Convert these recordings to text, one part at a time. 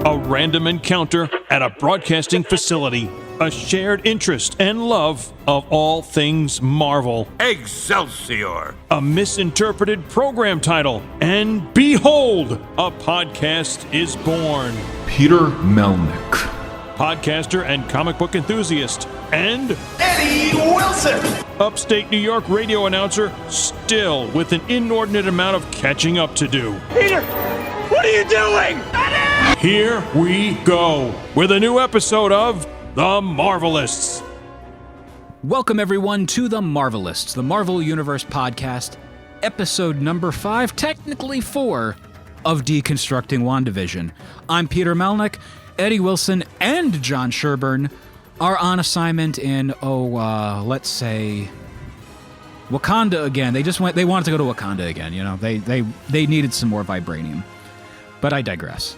a random encounter at a broadcasting facility, a shared interest and love of all things Marvel, Excelsior, a misinterpreted program title, and behold, a podcast is born. Peter Melnick, Podcaster and comic book enthusiast, and Eddie Wilson, upstate New York radio announcer, still with an inordinate amount of catching up to do. Peter, what are you doing? Here we go with a new episode of The Marvelists. Welcome everyone to The Marvelists, the Marvel Universe podcast, episode number 5, technically 4, of Deconstructing WandaVision. I'm Peter Melnick. Eddie Wilson and John Sherburne are on assignment in, let's say, Wakanda again. They wanted to go to Wakanda again, you know. They needed some more vibranium. But I digress.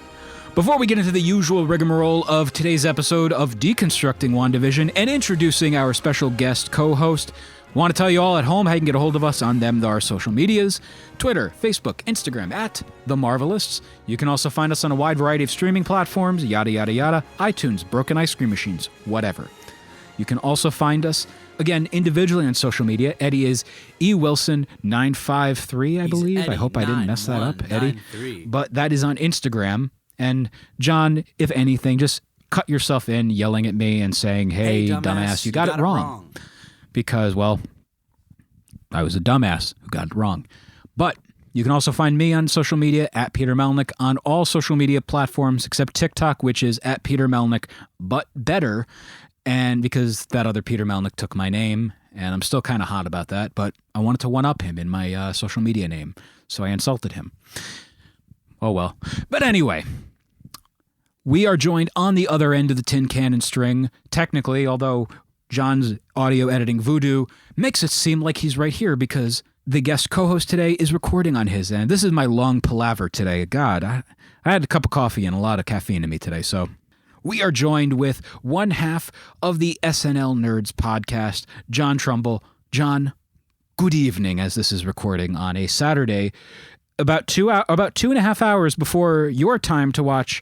Before we get into the usual rigmarole of today's episode of Deconstructing WandaVision and introducing our special guest co-host, want to tell you all at home how you can get a hold of us on our social medias, Twitter, Facebook, Instagram, at The Marvelists. You can also find us on a wide variety of streaming platforms, yada, yada, yada, iTunes, Broken Ice Cream Machines, whatever. You can also find us, again, individually on social media. Eddie is eWilson953, I believe. I hope I didn't mess that up, Eddie. But that is on Instagram. And John, if anything, just cut yourself in yelling at me and saying, hey dumbass, you got it wrong. Because, well, I was a dumbass who got it wrong. But you can also find me on social media at Peter Melnick on all social media platforms except TikTok, which is at Peter Melnick, but better. And because that other Peter Melnick took my name, and I'm still kind of hot about that, but I wanted to one-up him in my social media name, so I insulted him. Oh, well. But anyway, we are joined on the other end of the tin cannon string, technically, although John's audio editing voodoo makes it seem like he's right here because the guest co-host today is recording on his end. This is my long palaver today. God, I had a cup of coffee and a lot of caffeine in me today, so we are joined with one half of the SNL Nerds podcast, John Trumbull. John, good evening, as this is recording on a Saturday, about 2.5 hours before your time to watch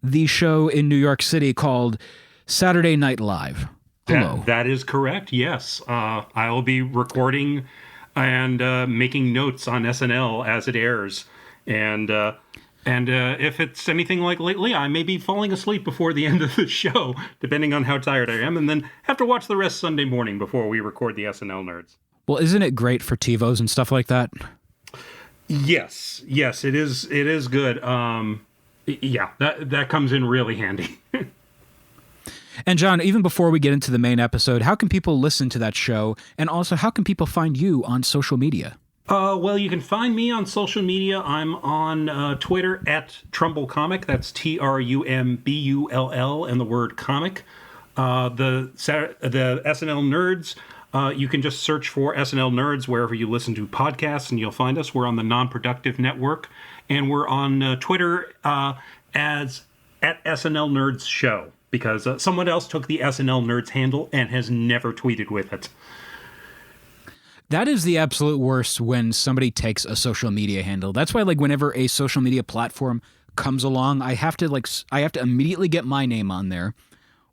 the show in New York City called Saturday Night Live. Hello. That is correct, yes. I'll be recording and making notes on SNL as it airs. And if it's anything like lately, I may be falling asleep before the end of the show, depending on how tired I am, and then have to watch the rest Sunday morning before we record the SNL Nerds. Well, isn't it great for TiVos and stuff like that? Yes, it is good. Yeah, that comes in really handy. And John, even before we get into the main episode, how can people listen to that show? And also, how can people find you on social media? Well, you can find me on social media. I'm on Twitter at Trumbull Comic. That's TRUMBULL and the word comic. The SNL Nerds, you can just search for SNL Nerds wherever you listen to podcasts, and you'll find us. We're on the Non-Productive Network, and we're on Twitter as at SNL Nerds Show, because someone else took the SNL Nerds handle and has never tweeted with it. That is the absolute worst when somebody takes a social media handle. That's why, like, whenever a social media platform comes along, I have to immediately get my name on there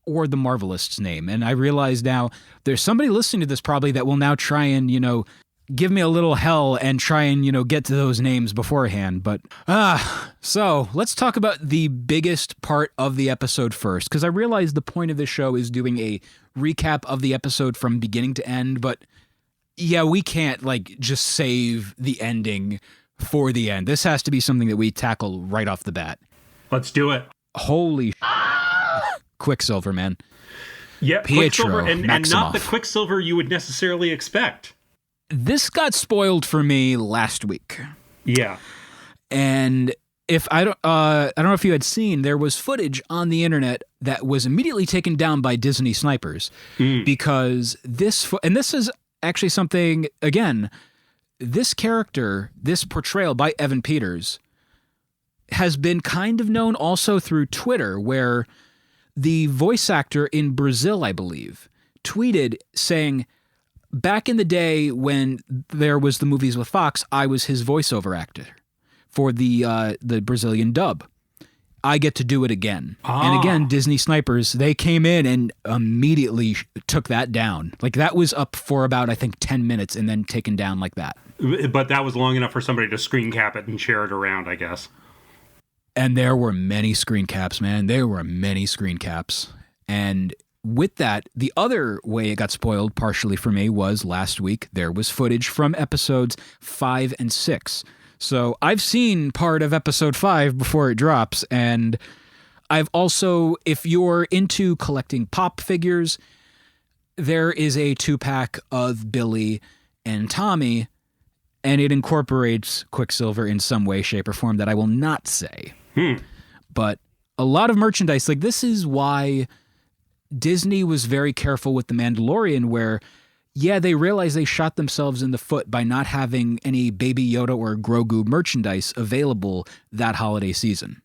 or the Marvelists' name. And I realize now there's somebody listening to this probably that will now try and, give me a little hell and try and, get to those names beforehand. But, so let's talk about the biggest part of the episode first, because I realize the point of this show is doing a recap of the episode from beginning to end, but yeah, we can't, just save the ending for the end. This has to be something that we tackle right off the bat. Let's do it. Holy Quicksilver, man. Yeah, Pietro, Quicksilver, and not the Quicksilver you would necessarily expect. This got spoiled for me last week. Yeah. And if I don't know if you had seen, there was footage on the internet that was immediately taken down by Disney snipers because this is actually something, again, this character, this portrayal by Evan Peters has been kind of known also through Twitter, where the voice actor in Brazil, I believe, tweeted saying, back in the day when there was the movies with Fox, I was his voiceover actor for the Brazilian dub. I get to do it again. And again, Disney snipers, they came in and immediately took that down. Like that was up for about, I think, 10 minutes and then taken down like that. But that was long enough for somebody to screen cap it and share it around, I guess. And there were many screen caps, man. There were many screen caps. And with that, the other way it got spoiled partially for me was last week there was footage from episodes 5 and 6. So I've seen part of episode 5 before it drops, and I've also, if you're into collecting pop figures, there is a 2-pack of Billy and Tommy, and it incorporates Quicksilver in some way, shape, or form that I will not say. But a lot of merchandise, like this is why Disney was very careful with The Mandalorian, where they realized they shot themselves in the foot by not having any Baby Yoda or Grogu merchandise available that holiday season.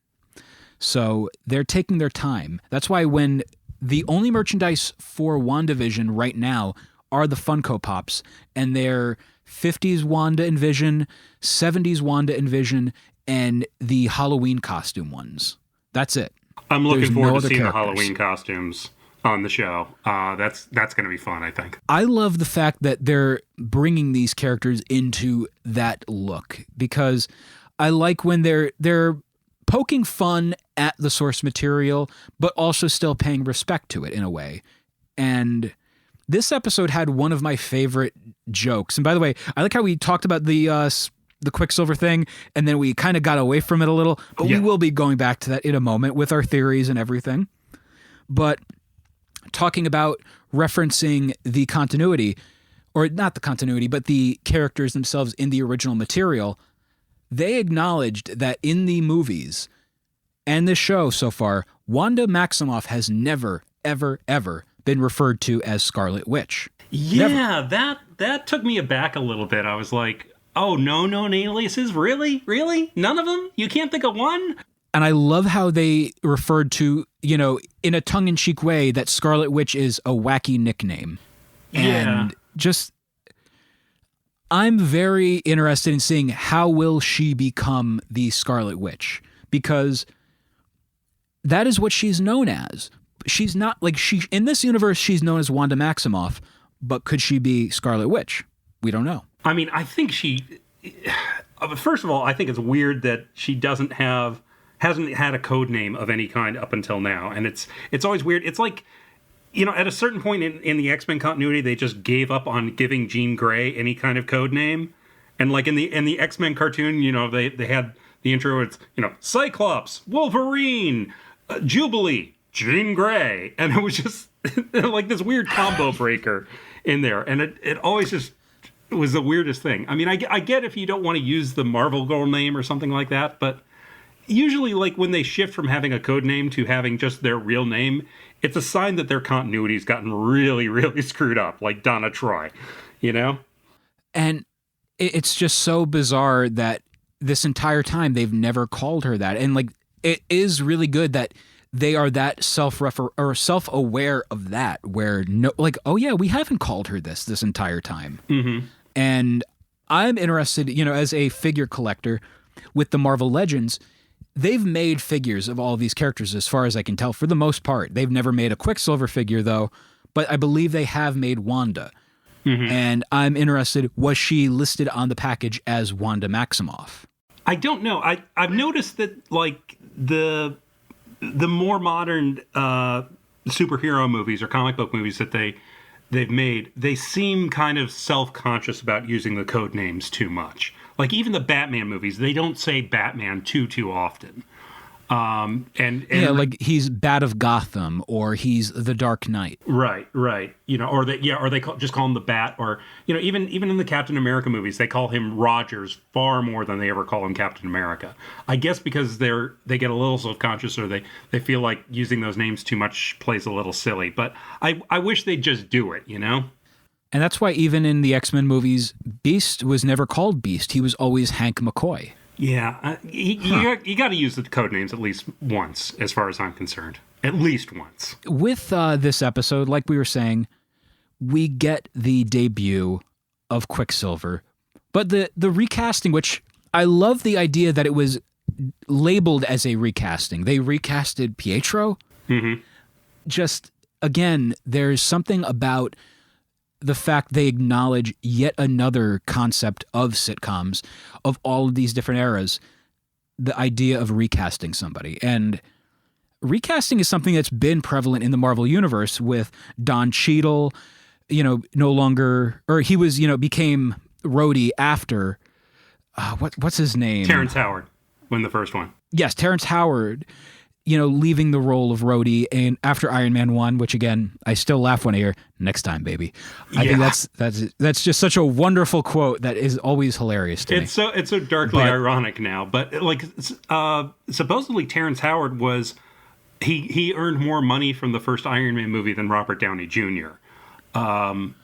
So they're taking their time. That's why when the only merchandise for WandaVision right now are the Funko Pops, and they're 50s Wanda and Vision, 70s Wanda and Vision, and the Halloween costume ones. That's it. I'm looking There's forward no to other seeing the characters. Halloween costumes on the show. That's going to be fun, I think. I love the fact that they're bringing these characters into that look, because I like when they're poking fun at the source material, but also still paying respect to it in a way. And this episode had one of my favorite jokes. And by the way, I like how we talked about the Quicksilver thing, and then we kind of got away from it a little, but we will be going back to that in a moment with our theories and everything. But talking about referencing the continuity, or not the continuity, but the characters themselves in the original material, they acknowledged that in the movies and the show so far, Wanda Maximoff has never, ever, ever been referred to as Scarlet Witch. Yeah, that took me aback a little bit. I was like, oh, no aliases? Really? None of them? You can't think of one? And I love how they referred to, in a tongue-in-cheek way, that Scarlet Witch is a wacky nickname. Yeah. And just, I'm very interested in seeing how will she become the Scarlet Witch, because that is what she's known as. She's not, in this universe, she's known as Wanda Maximoff, but could she be Scarlet Witch? We don't know. I mean, I think first of all, I think it's weird that she hasn't had a code name of any kind up until now. And it's always weird. It's like, at a certain point in the X-Men continuity, they just gave up on giving Jean Grey any kind of code name. And like in the X-Men cartoon, they had the intro, it's, Cyclops, Wolverine, Jubilee, Jean Grey. And it was just like this weird combo breaker in there. And it always just was the weirdest thing. I mean, I get if you don't want to use the Marvel Girl name or something like that, but usually, like, when they shift from having a code name to having just their real name, it's a sign that their continuity's gotten really, really screwed up, like Donna Troy, And it's just so bizarre that this entire time they've never called her that. And, like, it is really good that they are that self-aware of that, where, we haven't called her this entire time. Mm-hmm. And I'm interested, as a figure collector with the Marvel Legends, they've made figures of all of these characters, as far as I can tell, for the most part. They've never made a Quicksilver figure, though, but I believe they have made Wanda. Mm-hmm. And I'm interested, was she listed on the package as Wanda Maximoff? I don't know. I've noticed that, like, the more modern superhero movies or comic book movies that they've made, they seem kind of self-conscious about using the code names too much. Like, even the Batman movies, they don't say Batman too often. And like he's Bat of Gotham, or he's the Dark Knight. Right. Or they just call him the Bat, or even in the Captain America movies, they call him Rogers far more than they ever call him Captain America. I guess because they get a little self-conscious, or they feel like using those names too much plays a little silly. But I wish they'd just do it, And that's why even in the X-Men movies, Beast was never called Beast. He was always Hank McCoy. Yeah, you got to use the code names at least once, as far as I'm concerned. At least once. With this episode, like we were saying, we get the debut of Quicksilver. But the recasting, which I love the idea that it was labeled as a recasting. They recasted Pietro. Mm-hmm. Just, again, there's something about the fact they acknowledge yet another concept of sitcoms, of all of these different eras, the idea of recasting somebody. And recasting is something that's been prevalent in the Marvel Universe with Don Cheadle, no longer, or he was, became Rhodey after, what's his name? Terrence Howard, when the first one. Yes, Terrence Howard, leaving the role of Rhodey and after Iron Man 1, which again, I still laugh when I hear next time, baby. I think that's just such a wonderful quote that is always hilarious to me. It's so darkly ironic now, but supposedly Terrence Howard was he earned more money from the first Iron Man movie than Robert Downey Jr. And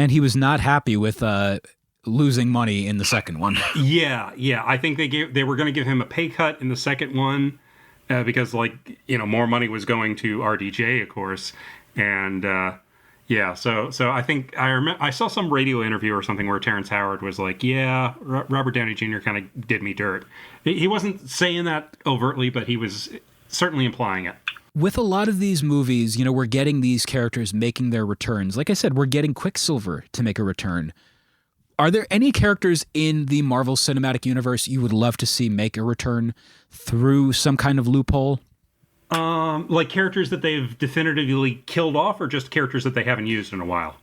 he was not happy with losing money in the second one. Yeah. I think they were going to give him a pay cut in the second one because more money was going to RDJ, of course, and So I think I saw some radio interview or something where Terrence Howard was like, "Yeah, Robert Downey Jr. kind of did me dirt." He wasn't saying that overtly, but he was certainly implying it. With a lot of these movies, we're getting these characters making their returns. Like I said, we're getting Quicksilver to make a return. Are there any characters in the Marvel Cinematic Universe you would love to see make a return through some kind of loophole? Like characters that they've definitively killed off, or just characters that they haven't used in a while?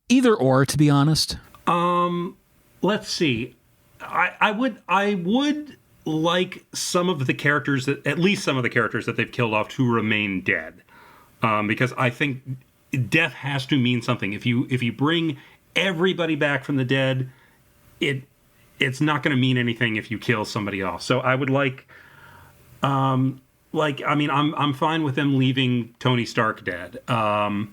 Either or, to be honest. Let's see. I would like some of the characters at least some of the characters that they've killed off to remain dead, because I think death has to mean something. If you bring everybody back from the dead, it's not going to mean anything if you kill somebody off. So I would I'm fine with them leaving Tony Stark dead. I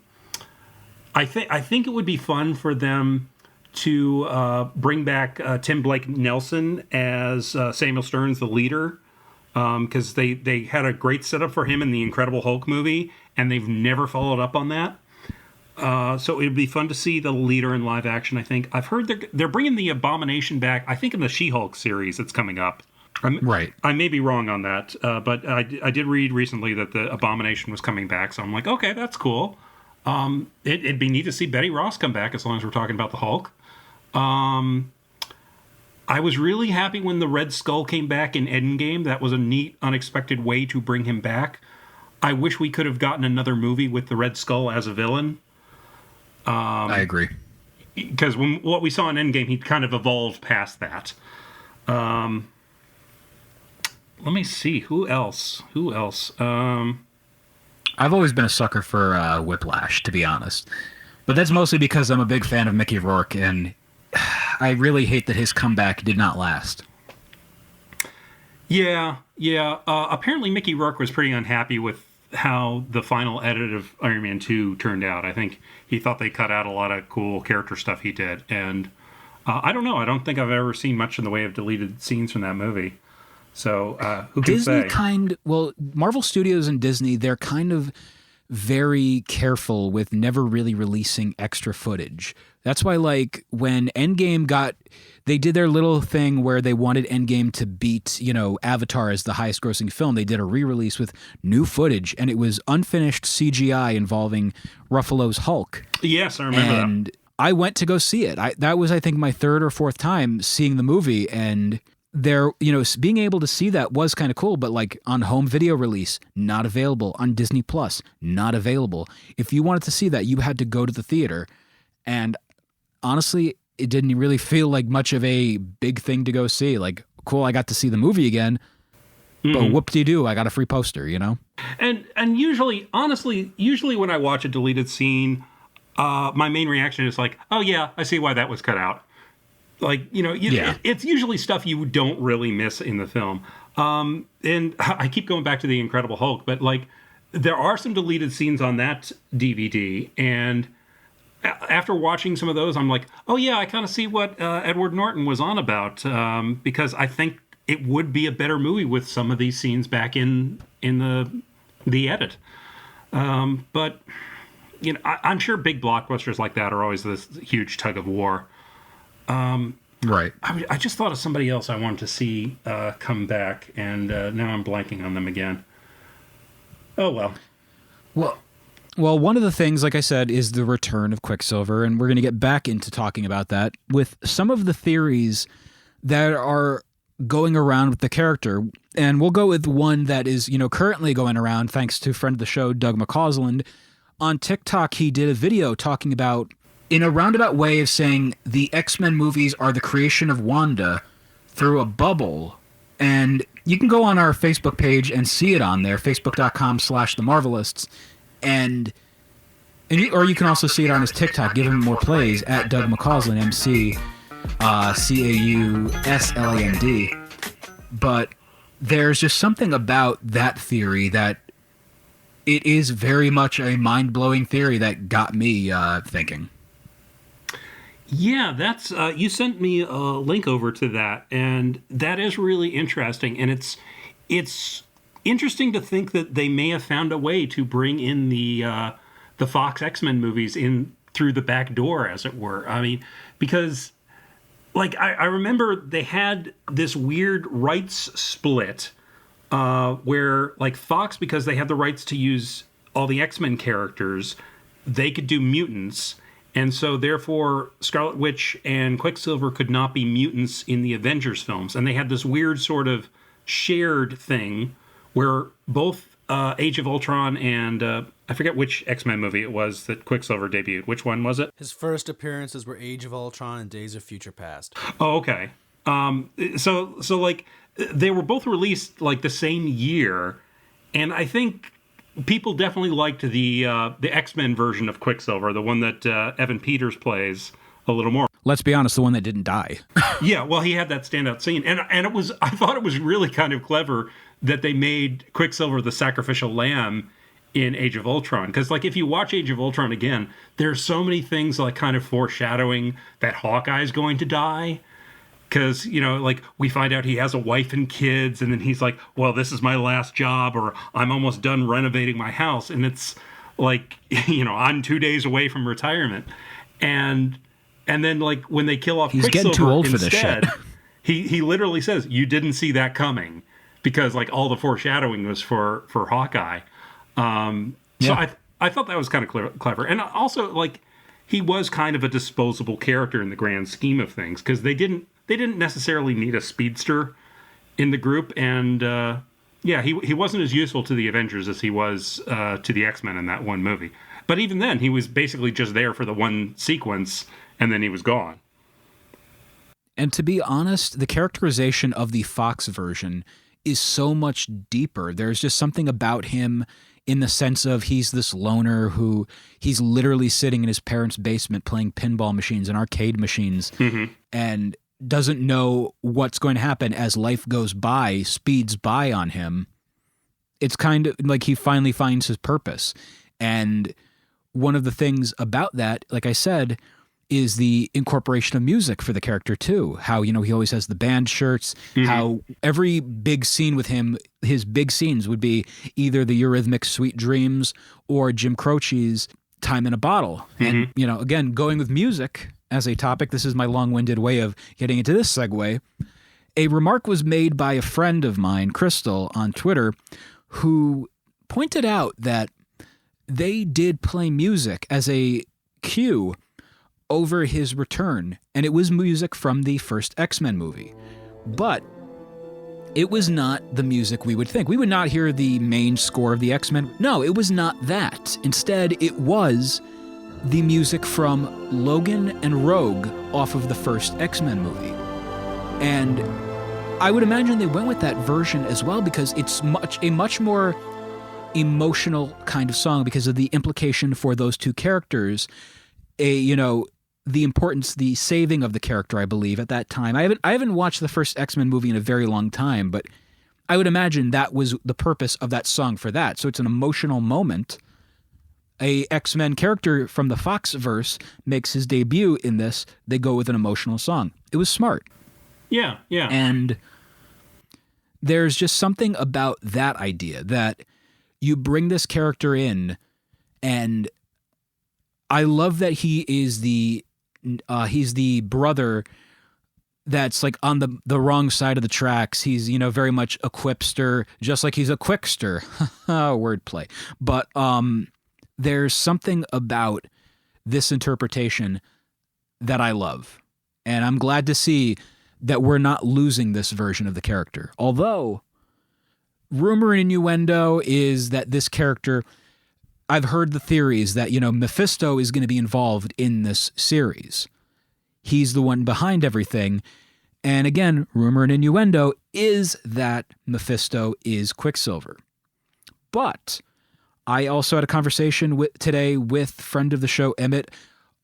think it would be fun for them to bring back Tim Blake Nelson as Samuel Stearns, the leader, because they had a great setup for him in the Incredible Hulk movie, and they've never followed up on that. So it would be fun to see the leader in live action, I think. I've heard they're bringing the Abomination back, I think in the She-Hulk series that's coming up. Right. I may be wrong on that, but I did read recently that the Abomination was coming back, so I'm like, okay, that's cool. It'd be neat to see Betty Ross come back, as long as we're talking about the Hulk. I was really happy when the Red Skull came back in Endgame. That was a neat, unexpected way to bring him back. I wish we could have gotten another movie with the Red Skull as a villain. I agree. Because what we saw in Endgame, he kind of evolved past that. Let me see. Who else? I've always been a sucker for Whiplash, to be honest. But that's mostly because I'm a big fan of Mickey Rourke, and I really hate that his comeback did not last. Yeah. Apparently Mickey Rourke was pretty unhappy with how the final edit of Iron Man 2 turned out. I think he thought they cut out a lot of cool character stuff he did. And I don't know. I don't think I've ever seen much in the way of deleted scenes from that movie. So who can say? Marvel Studios and Disney, they're kind of very careful with never really releasing extra footage. That's why, when Endgame they did their little thing where they wanted Endgame to beat, Avatar as the highest grossing film. They did a re-release with new footage, and it was unfinished CGI involving Ruffalo's Hulk. Yes, I remember that. And I went to go see it. That was, I think, my third or fourth time seeing the movie, and being able to see that was kind of cool, but on home video release, not available. On Disney Plus, not available. If you wanted to see that, you had to go to the theater. And honestly, it didn't really feel like much of a big thing to go see. Cool, I got to see the movie again, but whoop-de-doo, I got a free poster, And usually when I watch a deleted scene, my main reaction is oh yeah, I see why that was cut out. It's usually stuff you don't really miss in the film. And I keep going back to the Incredible Hulk, but there are some deleted scenes on that DVD, and after watching some of those, I'm like, oh yeah, I kind of see what Edward Norton was on about, because I think it would be a better movie with some of these scenes back in the edit. But I'm sure big blockbusters like that are always this huge tug of war. Right. I just thought of somebody else I wanted to see come back, and now I'm blanking on them again. Oh, well. Well, one of the things, like I said, is the return of Quicksilver, and we're going to get back into talking about that with some of the theories that are going around with the character. And we'll go with one that is, currently going around, thanks to friend of the show, Doug McCausland. On TikTok, he did a video talking about, in a roundabout way of saying, the X-Men movies are the creation of Wanda through a bubble. And you can go on our Facebook page and see it on there, facebook.com/the Marvelists. Or you can also see it on his TikTok. Give him more plays at Doug McCausland, McCausland. But there's just something about that theory that it is very much a mind-blowing theory that got me thinking. Yeah, that's you sent me a link over to that, and that is really interesting. And it's interesting to think that they may have found a way to bring in the Fox X-Men movies in through the back door, as it were. I mean, because I remember they had this weird rights split where Fox, because they had the rights to use all the X-Men characters, they could do mutants. And so, therefore, Scarlet Witch and Quicksilver could not be mutants in the Avengers films. And they had this weird sort of shared thing where both Age of Ultron and I forget which X-Men movie it was that Quicksilver debuted. Which one was it? His first appearances were Age of Ultron and Days of Future Past. Oh, okay. So they were both released the same year, and I think people definitely liked the X-Men version of Quicksilver, the one that Evan Peters plays, a little more. Let's be honest, the one that didn't die. Yeah, well, he had that standout scene, and I thought it was really kind of clever that they made Quicksilver the sacrificial lamb in Age of Ultron, because if you watch Age of Ultron again, there's so many things kind of foreshadowing that Hawkeye's going to die. Because, we find out he has a wife and kids, and then he's like, well, this is my last job, or I'm almost done renovating my house. And it's I'm 2 days away from retirement. And then, when they kill off he's Quicksilver getting too old instead, for this shit. he literally says, you didn't see that coming. Because, all the foreshadowing was for Hawkeye. So I thought that was kind of clever. And also, he was kind of a disposable character in the grand scheme of things. Because they didn't necessarily need a speedster in the group, and he wasn't as useful to the Avengers as he was to the X-Men in that one movie. But even then, he was basically just there for the one sequence, and then he was gone. And to be honest, the characterization of the Fox version is so much deeper. There's just something about him in the sense of he's this loner who he's literally sitting in his parents' basement playing pinball machines and arcade machines, and doesn't know what's going to happen as life goes by, speeds by on him. It's kind of like he finally finds his purpose. And one of the things about that, like I said, is the incorporation of music for the character too. How, he always has the band shirts, how every big scene with him, his big scenes would be either the Eurythmics' Sweet Dreams or Jim Croce's Time in a Bottle. And, again, going with music as a topic, this is my long-winded way of getting into this segue. A remark was made by a friend of mine, Crystal, on Twitter, who pointed out that they did play music as a cue over his return, and it was music from the first X-Men movie. But it was not the music we would think. We would not hear the main score of the X-Men. No, it was not that. Instead, it was the music from Logan and Rogue off of the first X-Men movie. And I would imagine they went with that version as well because it's a much more emotional kind of song because of the implication for those two characters. The importance, the saving of the character, I believe, at that time. I haven't watched the first X-Men movie in a very long time, but I would imagine that was the purpose of that song for that. So it's an emotional moment. A X-Men character from the Fox verse makes his debut in this. They go with an emotional song. It was smart. Yeah. And there's just something about that idea that you bring this character in, and I love that he is he's the brother that's like on the wrong side of the tracks. He's, very much a quipster, just like he's a quickster. Wordplay. But there's something about this interpretation that I love. And I'm glad to see that we're not losing this version of the character. Although, rumor and innuendo is that this character, I've heard the theories that, Mephisto is going to be involved in this series. He's the one behind everything. And again, rumor and innuendo is that Mephisto is Quicksilver. But I also had a conversation today with friend of the show, Emmett,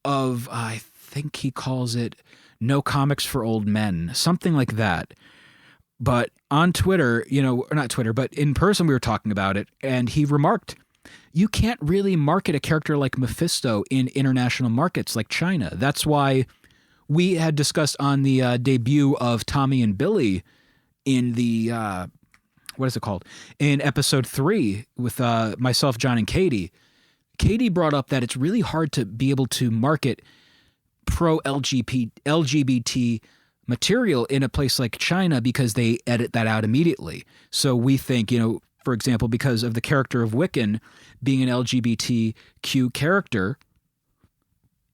of, I think he calls it No Comics for Old Men, something like that. But on Twitter, or not Twitter, but in person we were talking about it, and he remarked, you can't really market a character like Mephisto in international markets like China. That's why we had discussed on the debut of Tommy and Billy in the, what is it called? In episode 3 with myself, John, and Katie. Katie brought up that it's really hard to be able to market pro-LGBT material in a place like China because they edit that out immediately. So we think, for example, because of the character of Wiccan being an LGBTQ character,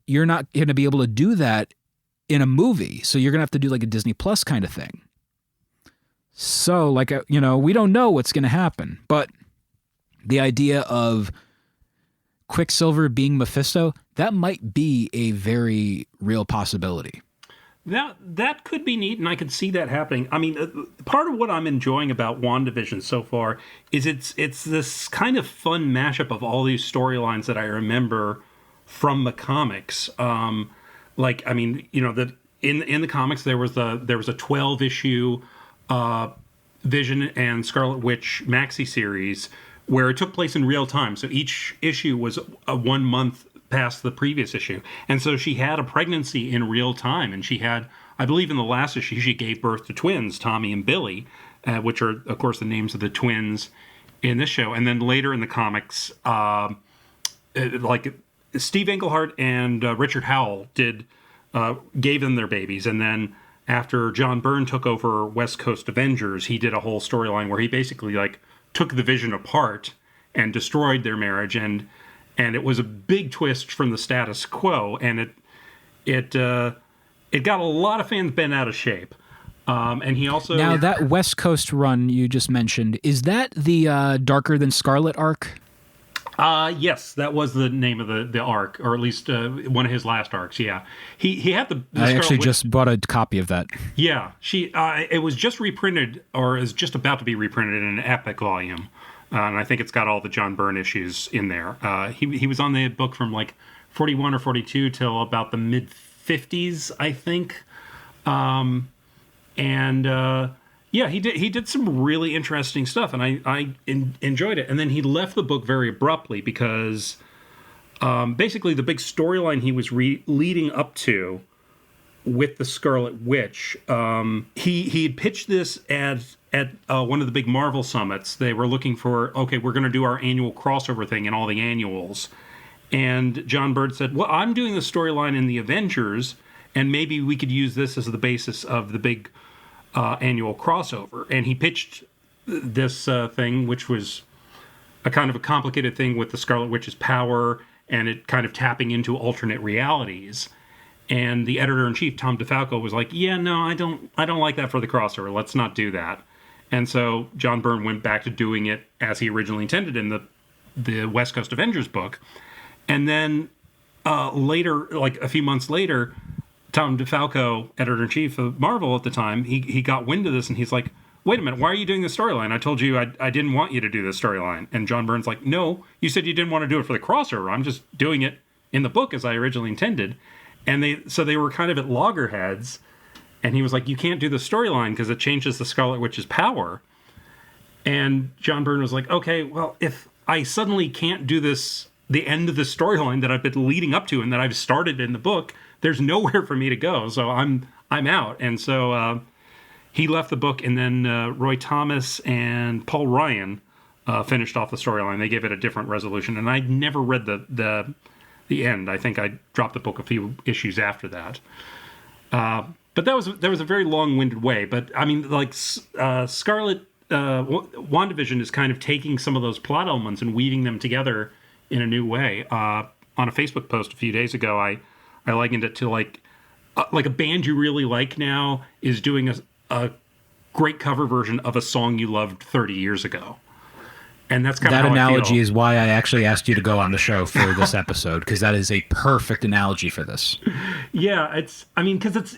you're not going to be able to do that in a movie. So you're going to have to do like a Disney Plus kind of thing. So we don't know what's going to happen, but the idea of Quicksilver being Mephisto, that might be a very real possibility. That could be neat, and I could see that happening. I mean, part of what I'm enjoying about WandaVision so far is it's this kind of fun mashup of all these storylines that I remember from the comics. In the comics there was a 12-issue Vision and Scarlet Witch maxi series where it took place in real time. So each issue was 1 month past the previous issue. And so she had a pregnancy in real time. And she had, I believe in the last issue, she gave birth to twins, Tommy and Billy, which are, of course, the names of the twins in this show. And then later in the comics, Steve Englehart and Richard Howell gave them their babies. And then after John Byrne took over West Coast Avengers, he did a whole storyline where he basically took the Vision apart and destroyed their marriage. And it was a big twist from the status quo, and it got a lot of fans bent out of shape. And he also now that West Coast run you just mentioned, is that the Darker Than Scarlet arc? Yes, that was the name of the arc, or at least one of his last arcs. Yeah, he had the I actually just bought a copy of that. Yeah, it was just reprinted, or is just about to be reprinted in an Epic volume. And I think it's got all the John Byrne issues in there. He was on the book from 41 or 42 till about the mid-50s, I think. He did some really interesting stuff, and I enjoyed it. And then he left the book very abruptly because basically the big storyline he was leading up to with the Scarlet Witch, he had pitched this at one of the big Marvel summits. They were looking for, okay, we're going to do our annual crossover thing in all the annuals. And John Byrne said, well, I'm doing the storyline in the Avengers, and maybe we could use this as the basis of the big annual crossover. And he pitched this thing, which was a kind of a complicated thing with the Scarlet Witch's power and it kind of tapping into alternate realities. And the editor-in-chief, Tom DeFalco, was like, yeah, no, I don't like that for the crossover. Let's not do that. And so John Byrne went back to doing it as he originally intended in the West Coast Avengers book. And then later, a few months later, Tom DeFalco, editor-in-chief of Marvel at the time, he got wind of this, and he's like, wait a minute, why are you doing this storyline? I told you I didn't want you to do this storyline. And John Byrne's like, no, you said you didn't want to do it for the crossover. I'm just doing it in the book as I originally intended. And they were kind of at loggerheads, and he was like, you can't do the storyline because it changes the Scarlet Witch's power. And John Byrne was like, okay, well, if I suddenly can't do this, the end of the storyline that I've been leading up to and that I've started in the book, there's nowhere for me to go. So I'm out. And so he left the book, and then Roy Thomas and Paul Ryan finished off the storyline. They gave it a different resolution, and I never read the end. I think I dropped the book a few issues after that. But that was a very long-winded way. But I mean, like Scarlet WandaVision is kind of taking some of those plot elements and weaving them together in a new way. On a Facebook post a few days ago, I likened it to like a band you really like now is doing a great cover version of a song you loved 30 years ago. And that's kind of that how analogy I feel. is why I actually asked you to go on the show for this episode, because that is a perfect analogy for this. Yeah, because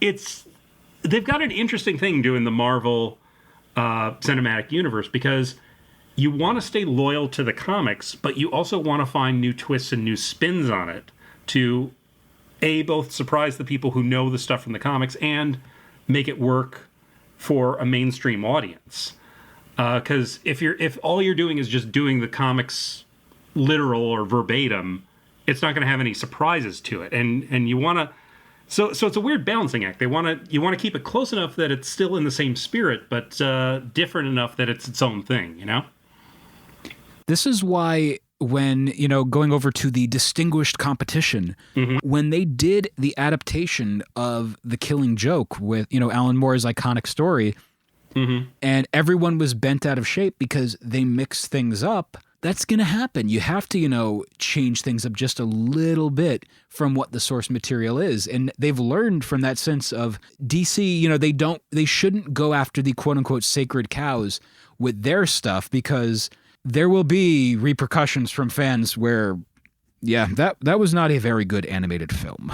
it's they've got an interesting thing doing the Marvel cinematic universe, because you want to stay loyal to the comics, but you also want to find new twists and new spins on it to both surprise the people who know the stuff from the comics and make it work for a mainstream audience. Because if all you're doing is just doing the comics literal or verbatim, it's not going to have any surprises to it, and you want to. So it's a weird balancing act. You want to keep it close enough that it's still in the same spirit, but different enough that it's its own thing. You know. This is why when, going over to the distinguished competition, when they did the adaptation of The Killing Joke with, Alan Moore's iconic story, and everyone was bent out of shape because they mixed things up, that's going to happen. You have to, change things up just a little bit from what the source material is. And they've learned from that sense of DC, they shouldn't go after the quote unquote sacred cows with their stuff, because there will be repercussions from fans where, that was not a very good animated film.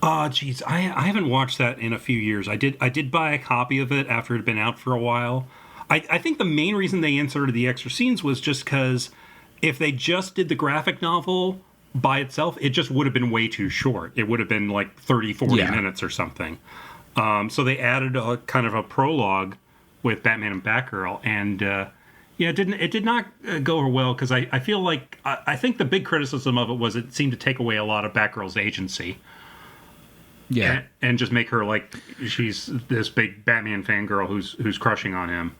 Oh, geez, I haven't watched that in a few years. I did buy a copy of it after it had been out for a while. I think the main reason they inserted the extra scenes was just because if they just did the graphic novel by itself, it just would have been way too short. It would have been like 30, 40 minutes or something. So they added a kind of a prologue with Batman and Batgirl, and it did not go over well, because I feel like I think the big criticism of it was it seemed to take away a lot of Batgirl's agency. Yeah, and just make her like she's this big Batman fangirl who's crushing on him.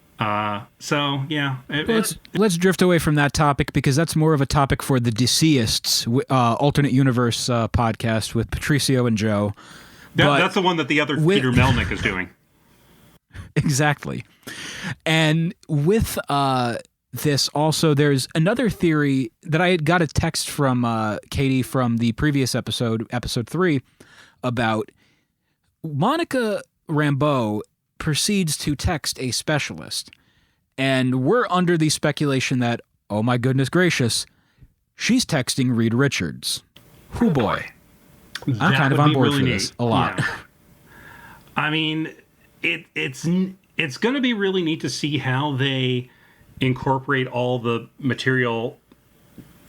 Let's drift away from that topic, because that's more of a topic for the Deceased's alternate universe podcast with Patricio and Joe. That's the one that the other Peter Melnick is doing. Exactly. And with this also, there's another theory that I had got a text from Katie from the previous episode 3, about Monica Rambeau proceeds to text a specialist. And we're under the speculation that, oh my goodness gracious, she's texting Reed Richards. Hoo boy. I'm kind of on board for this a lot. Yeah. I mean, it's going to be really neat to see how they incorporate all the material,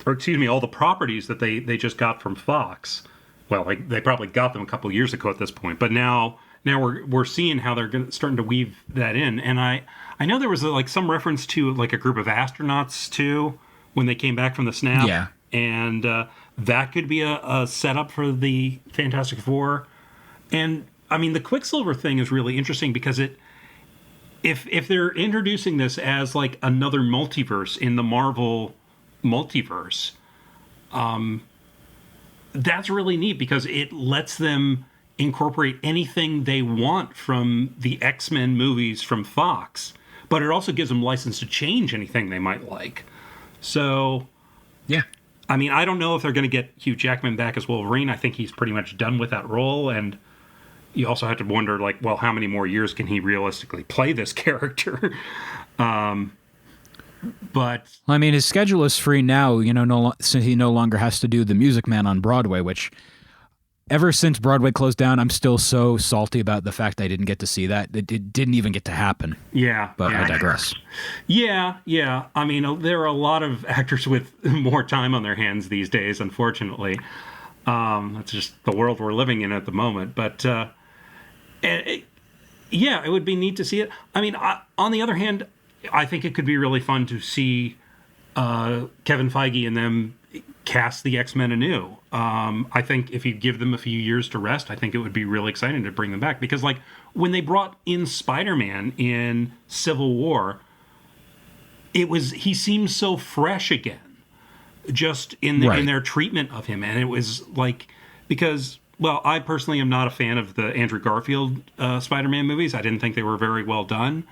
all the properties that they just got from Fox. Well, they probably got them a couple of years ago at this point, but now we're seeing how they're starting to weave that in. And I know there was some reference to like a group of astronauts too when they came back from the snap. Yeah, and that could be a setup for the Fantastic Four. And I mean, the Quicksilver thing is really interesting, because if they're introducing this as like another multiverse in the Marvel multiverse, that's really neat, because it lets them incorporate anything they want from the X-Men movies from Fox, but it also gives them license to change anything they might like. So, yeah. I mean, I don't know if they're going to get Hugh Jackman back as Wolverine. I think he's pretty much done with that role, and you also have to wonder, how many more years can he realistically play this character? But I mean, his schedule is free now, since he no longer has to do The Music Man on Broadway, which ever since Broadway closed down, I'm still so salty about the fact I didn't get to see that. It didn't even get to happen. Yeah. But I digress. Yeah. I mean, there are a lot of actors with more time on their hands these days, unfortunately. That's just the world we're living in at the moment. But it would be neat to see it. I mean, on the other hand, I think it could be really fun to see Kevin Feige and them cast the X-Men anew. I think if you give them a few years to rest, I think it would be really exciting to bring them back. Because when they brought in Spider-Man in Civil War, he seemed so fresh again, just in their treatment of him. And it was because well, I personally am not a fan of the Andrew Garfield Spider-Man movies. I didn't think they were very well done.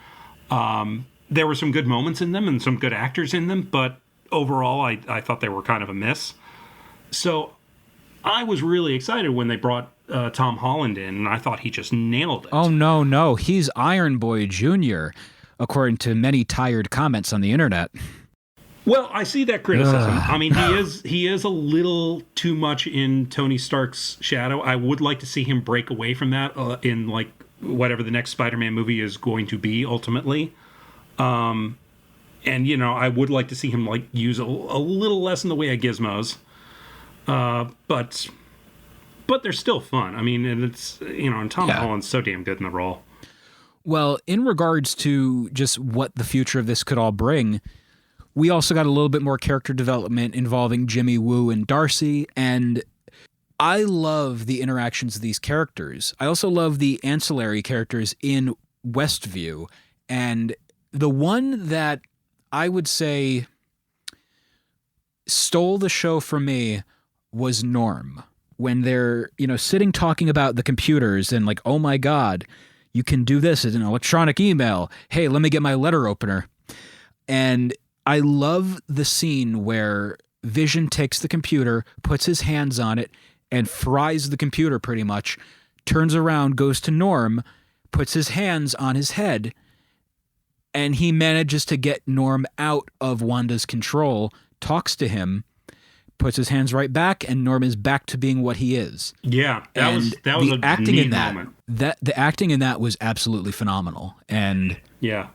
There were some good moments in them and some good actors in them, but overall, I thought they were kind of a miss. So I was really excited when they brought Tom Holland in, and I thought he just nailed it. Oh, no. He's Iron Boy Jr., according to many tired comments on the internet. Well, I see that criticism. I mean, he is a little too much in Tony Stark's shadow. I would like to see him break away from that in like whatever the next Spider-Man movie is going to be ultimately. And you know, I would like to see him like use a little less in the way of gizmos. But they're still fun. I mean, and it's, you know, and Tom Holland's so damn good in the role. Well, in regards to just what the future of this could all bring, we also got a little bit more character development involving Jimmy Woo and Darcy, and I love the interactions of these characters. I also love the ancillary characters in Westview, and the one that I would say stole the show from me was Norm. When they're, you know, sitting talking about the computers and like, oh my God, you can do this as an electronic email. Hey, let me get my letter opener. And I love the scene where Vision takes the computer, puts his hands on it, and fries the computer pretty much, turns around, goes to Norm, puts his hands on his head, and he manages to get Norm out of Wanda's control, talks to him, puts his hands right back, and Norm is back to being what he is. Yeah, that was the a acting neat in that, moment. The acting in that was absolutely phenomenal. And yeah.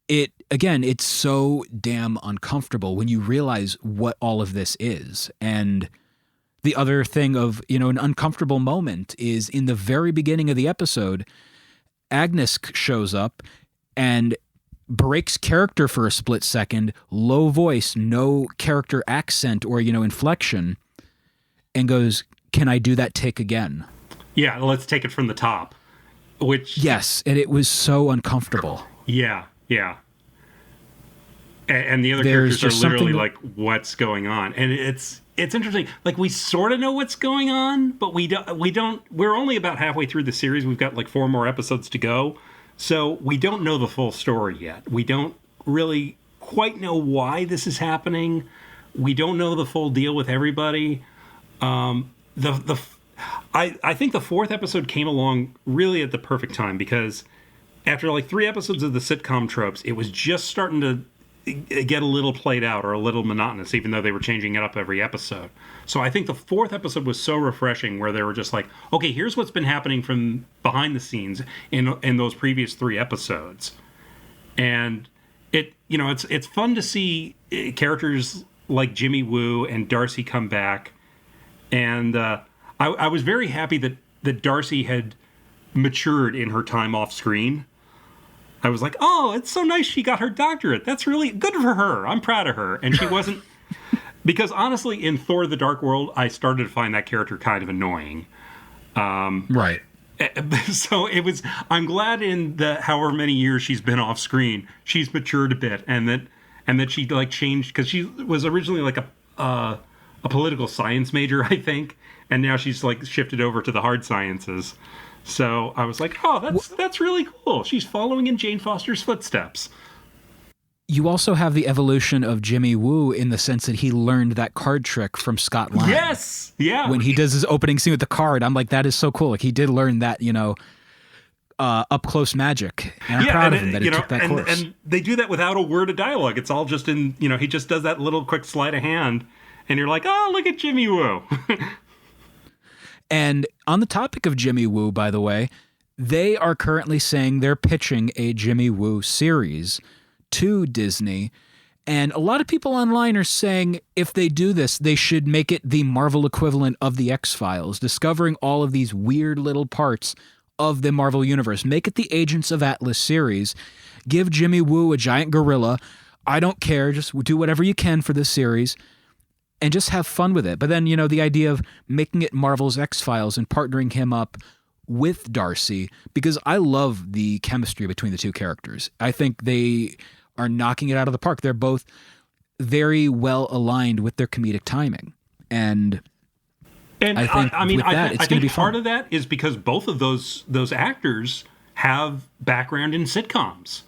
It's so damn uncomfortable when you realize what all of this is. And the other thing of, you know, an uncomfortable moment is in the very beginning of the episode, Agnes shows up and breaks character for a split second, low voice, no character accent or, you know, inflection, and goes, "Can I do that take again?" Yeah, let's take it from the top. Which yes, and it was so uncomfortable. Yeah. And the other characters are literally like, what's going on? And it's interesting. Like, we sort of know what's going on, but we're only about halfway through the series. We've got like 4 more episodes to go. So we don't know the full story yet. We don't really quite know why this is happening. We don't know the full deal with everybody. I think the 4th episode came along really at the perfect time, because after like 3 episodes of the sitcom tropes, it was just starting to get a little played out or a little monotonous, even though they were changing it up every episode. So I think the 4th episode was so refreshing, where they were just like, okay, here's what's been happening from behind the scenes in those previous 3 episodes. And it's fun to see characters like Jimmy Woo and Darcy come back. And I was very happy that Darcy had matured in her time off screen. I was like, oh, it's so nice she got her doctorate. That's really good for her. I'm proud of her. And she wasn't... Because honestly, in Thor: The Dark World, I started to find that character kind of annoying. Right. So it was... I'm glad in the however many years she's been off screen, she's matured a bit. And that she like changed... Because she was originally like a political science major, I think. And now she's like shifted over to the hard sciences. So I was like, oh, that's really cool. She's following in Jane Foster's footsteps. You also have the evolution of Jimmy Woo in the sense that he learned that card trick from Scott Lang. Yes! Yeah. When he does his opening scene with the card, I'm like, that is so cool. Like, he did learn that, up-close magic. And I'm proud of him that he took that course. And they do that without a word of dialogue. It's all just in, he just does that little quick sleight of hand, and you're like, oh, look at Jimmy Woo. And on the topic of Jimmy Woo, by the way, they are currently saying they're pitching a Jimmy Woo series to Disney. And a lot of people online are saying if they do this, they should make it the Marvel equivalent of the X-Files, discovering all of these weird little parts of the Marvel Universe. Make it the Agents of Atlas series. Give Jimmy Woo a giant gorilla. I don't care. Just do whatever you can for this series. And just have fun with it. But then, the idea of making it Marvel's X-Files and partnering him up with Darcy, because I love the chemistry between the two characters. I think they are knocking it out of the park. They're both very well aligned with their comedic timing. And And I think I mean, with that, it's I going to think be part fun. of that is because both of those actors have background in sitcoms.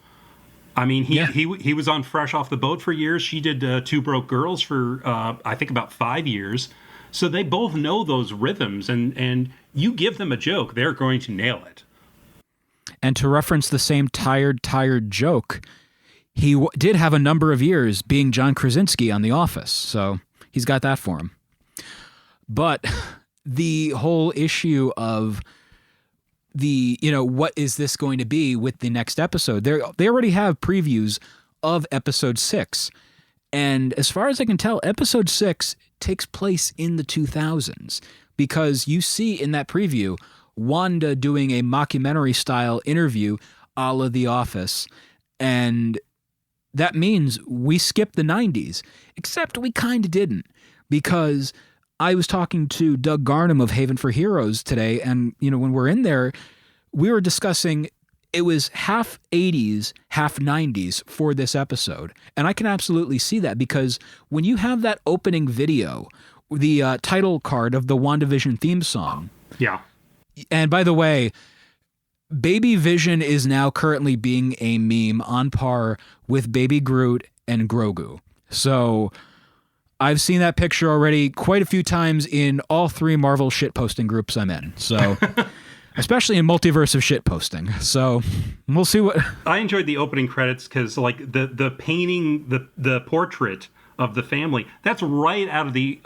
I mean, he was on Fresh Off the Boat for years. She did Two Broke Girls for I think about 5 years. So they both know those rhythms, and you give them a joke, they're going to nail it. And to reference the same tired joke, he did have a number of years being John Krasinski on The Office, so he's got that for him. But the whole issue of the, what is this going to be with the next episode? They already have previews of episode 6. And as far as I can tell, episode 6 takes place in the 2000s, because you see in that preview Wanda doing a mockumentary style interview a la The Office. And that means we skipped the 90s, except we kind of didn't, because I was talking to Doug Garnham of Haven for Heroes today, and when we're in there, we were discussing it was half 80s, half 90s for this episode. And I can absolutely see that, because when you have that opening video, the title card of the WandaVision theme song. Yeah. And by the way, Baby Vision is now currently being a meme on par with Baby Groot and Grogu. So I've seen that picture already quite a few times in all 3 Marvel shitposting groups I'm in. So, especially in multiverse of shitposting. So we'll see what. I enjoyed the opening credits because, like, the painting, the portrait of the family, that's right out of the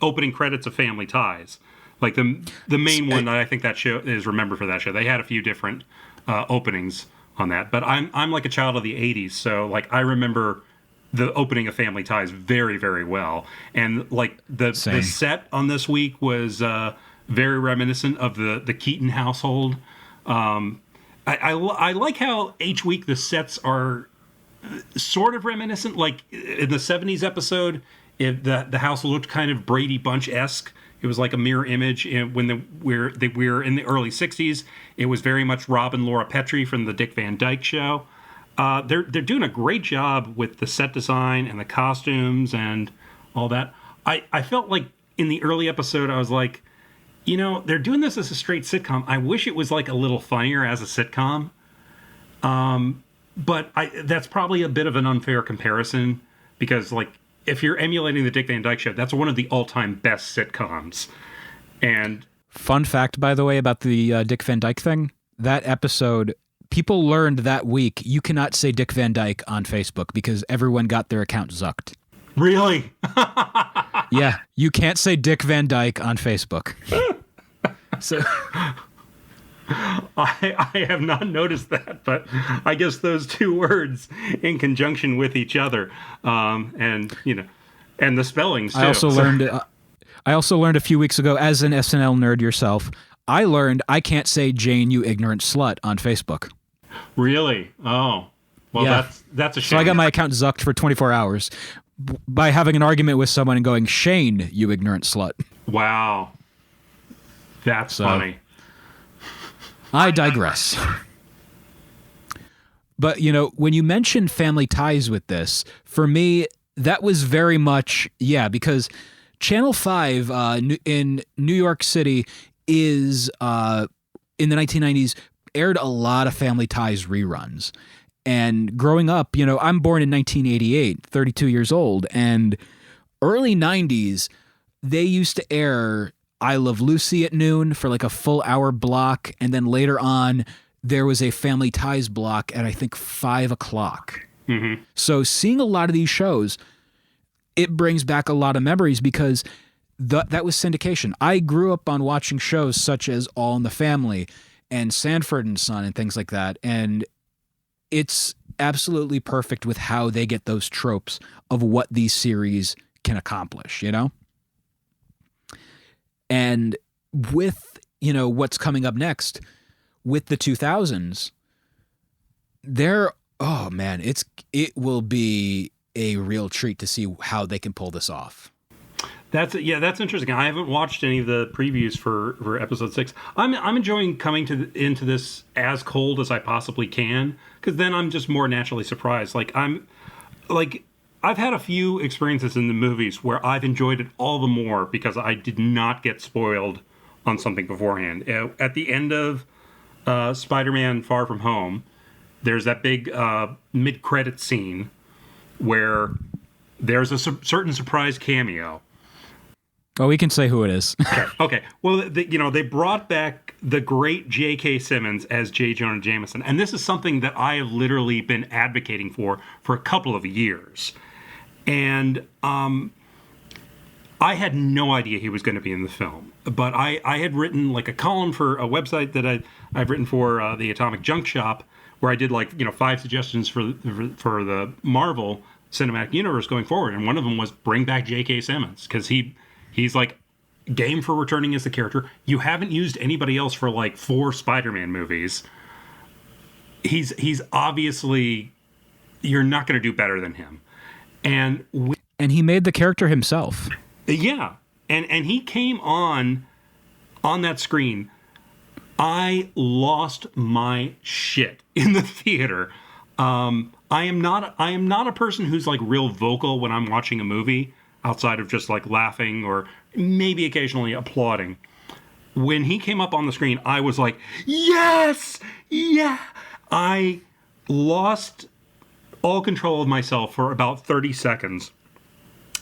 opening credits of Family Ties. Like the main one that I think that show is remembered for that show. They had a few different openings on that, but I'm like a child of the 80s, so like I remember the opening of Family Ties very, very well. And like the set on this week was very reminiscent of the Keaton household. I like how each week the sets are sort of reminiscent. Like in the 70s episode, the house looked kind of Brady Bunch-esque. It was like a mirror image. When we were in the early 60s, it was very much Rob and Laura Petrie from the Dick Van Dyke Show. They're doing a great job with the set design and the costumes and all that. I felt like in the early episode, I was like, they're doing this as a straight sitcom. I wish it was like a little funnier as a sitcom. But that's probably a bit of an unfair comparison, because like, if you're emulating the Dick Van Dyke Show, that's one of the all-time best sitcoms. And fun fact, by the way, about the Dick Van Dyke thing, that episode, people learned that week you cannot say Dick Van Dyke on Facebook because everyone got their account zucked. Really? Yeah, you can't say Dick Van Dyke on Facebook. So I have not noticed that, but I guess those two words in conjunction with each other, and the spellings too. I also learned a few weeks ago, as an SNL nerd yourself, I learned I can't say Jane, you ignorant slut on Facebook. Really? Oh, well, yeah. that's a shame. So I got my account zucked for 24 hours by having an argument with someone and going, Shane, you ignorant slut. Wow, that's funny. I digress. But, when you mentioned Family Ties with this, for me, that was very much, because Channel 5 in New York City is, in the 1990s, aired a lot of Family Ties reruns. And growing up, I'm born in 1988, 32 years old, and early 90s, they used to air I Love Lucy at noon for like a full hour block. And then later on, there was a Family Ties block at, I think, 5 o'clock. Mm-hmm. So seeing a lot of these shows, it brings back a lot of memories, because that was syndication. I grew up on watching shows such as All in the Family and Sanford and Son and things like that. And it's absolutely perfect with how they get those tropes of what these series can accomplish, And with, what's coming up next with the 2000s, it will be a real treat to see how they can pull this off. That's interesting. I haven't watched any of the previews for episode 6. I'm enjoying coming into this as cold as I possibly can, because then I'm just more naturally surprised. Like I've had a few experiences in the movies where I've enjoyed it all the more because I did not get spoiled on something beforehand. At the end of Spider-Man Far From Home, there's that big mid-credit scene where there's a certain surprise cameo. Oh, we can say who it is. Okay. Well, they brought back the great J.K. Simmons as J. Jonah Jameson, and this is something that I have literally been advocating for a couple of years. And I had no idea he was going to be in the film, but I had written like a column for a website that I've written for the Atomic Junk Shop, where I did 5 suggestions for the Marvel Cinematic Universe going forward, and one of them was bring back J.K. Simmons because he's like game for returning as the character. You haven't used anybody else for like 4 Spider-Man movies. He's obviously, you're not going to do better than him. And he made the character himself. Yeah. And he came on that screen. I lost my shit in the theater. I am not a person who's like real vocal when I'm watching a movie outside of just like laughing or maybe occasionally applauding. When he came up on the screen, I was like, yes, yeah. I lost all control of myself for about 30 seconds.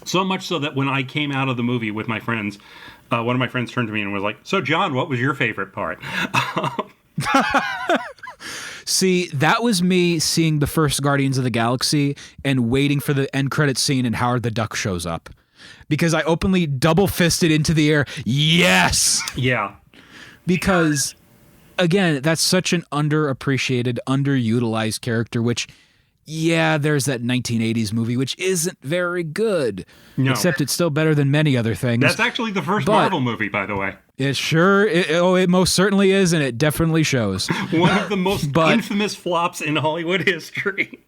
So much so that when I came out of the movie with my friends, one of my friends turned to me and was like, so John, what was your favorite part? See, that was me seeing the first Guardians of the Galaxy and waiting for the end credit scene and Howard the Duck shows up. Because I openly double-fisted into the air, yes! Yeah. Because, again, that's such an underappreciated, underutilized character, which, yeah, there's that 1980s movie, which isn't very good. No. Except it's still better than many other things. That's actually the first Marvel movie, by the way. It most certainly is, and it definitely shows. One of the most infamous flops in Hollywood history.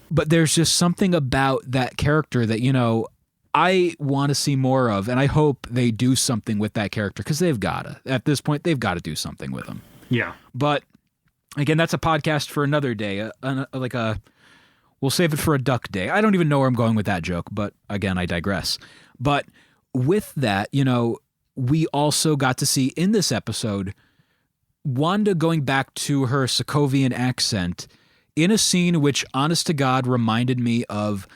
But there's just something about that character that, I want to see more of, and I hope they do something with that character, because they've got to. At this point, they've got to do something with him. Yeah. But, again, that's a podcast for another day. We'll save it for a duck day. I don't even know where I'm going with that joke, but, again, I digress. But with that, we also got to see in this episode Wanda going back to her Sokovian accent in a scene which, honest to God, reminded me of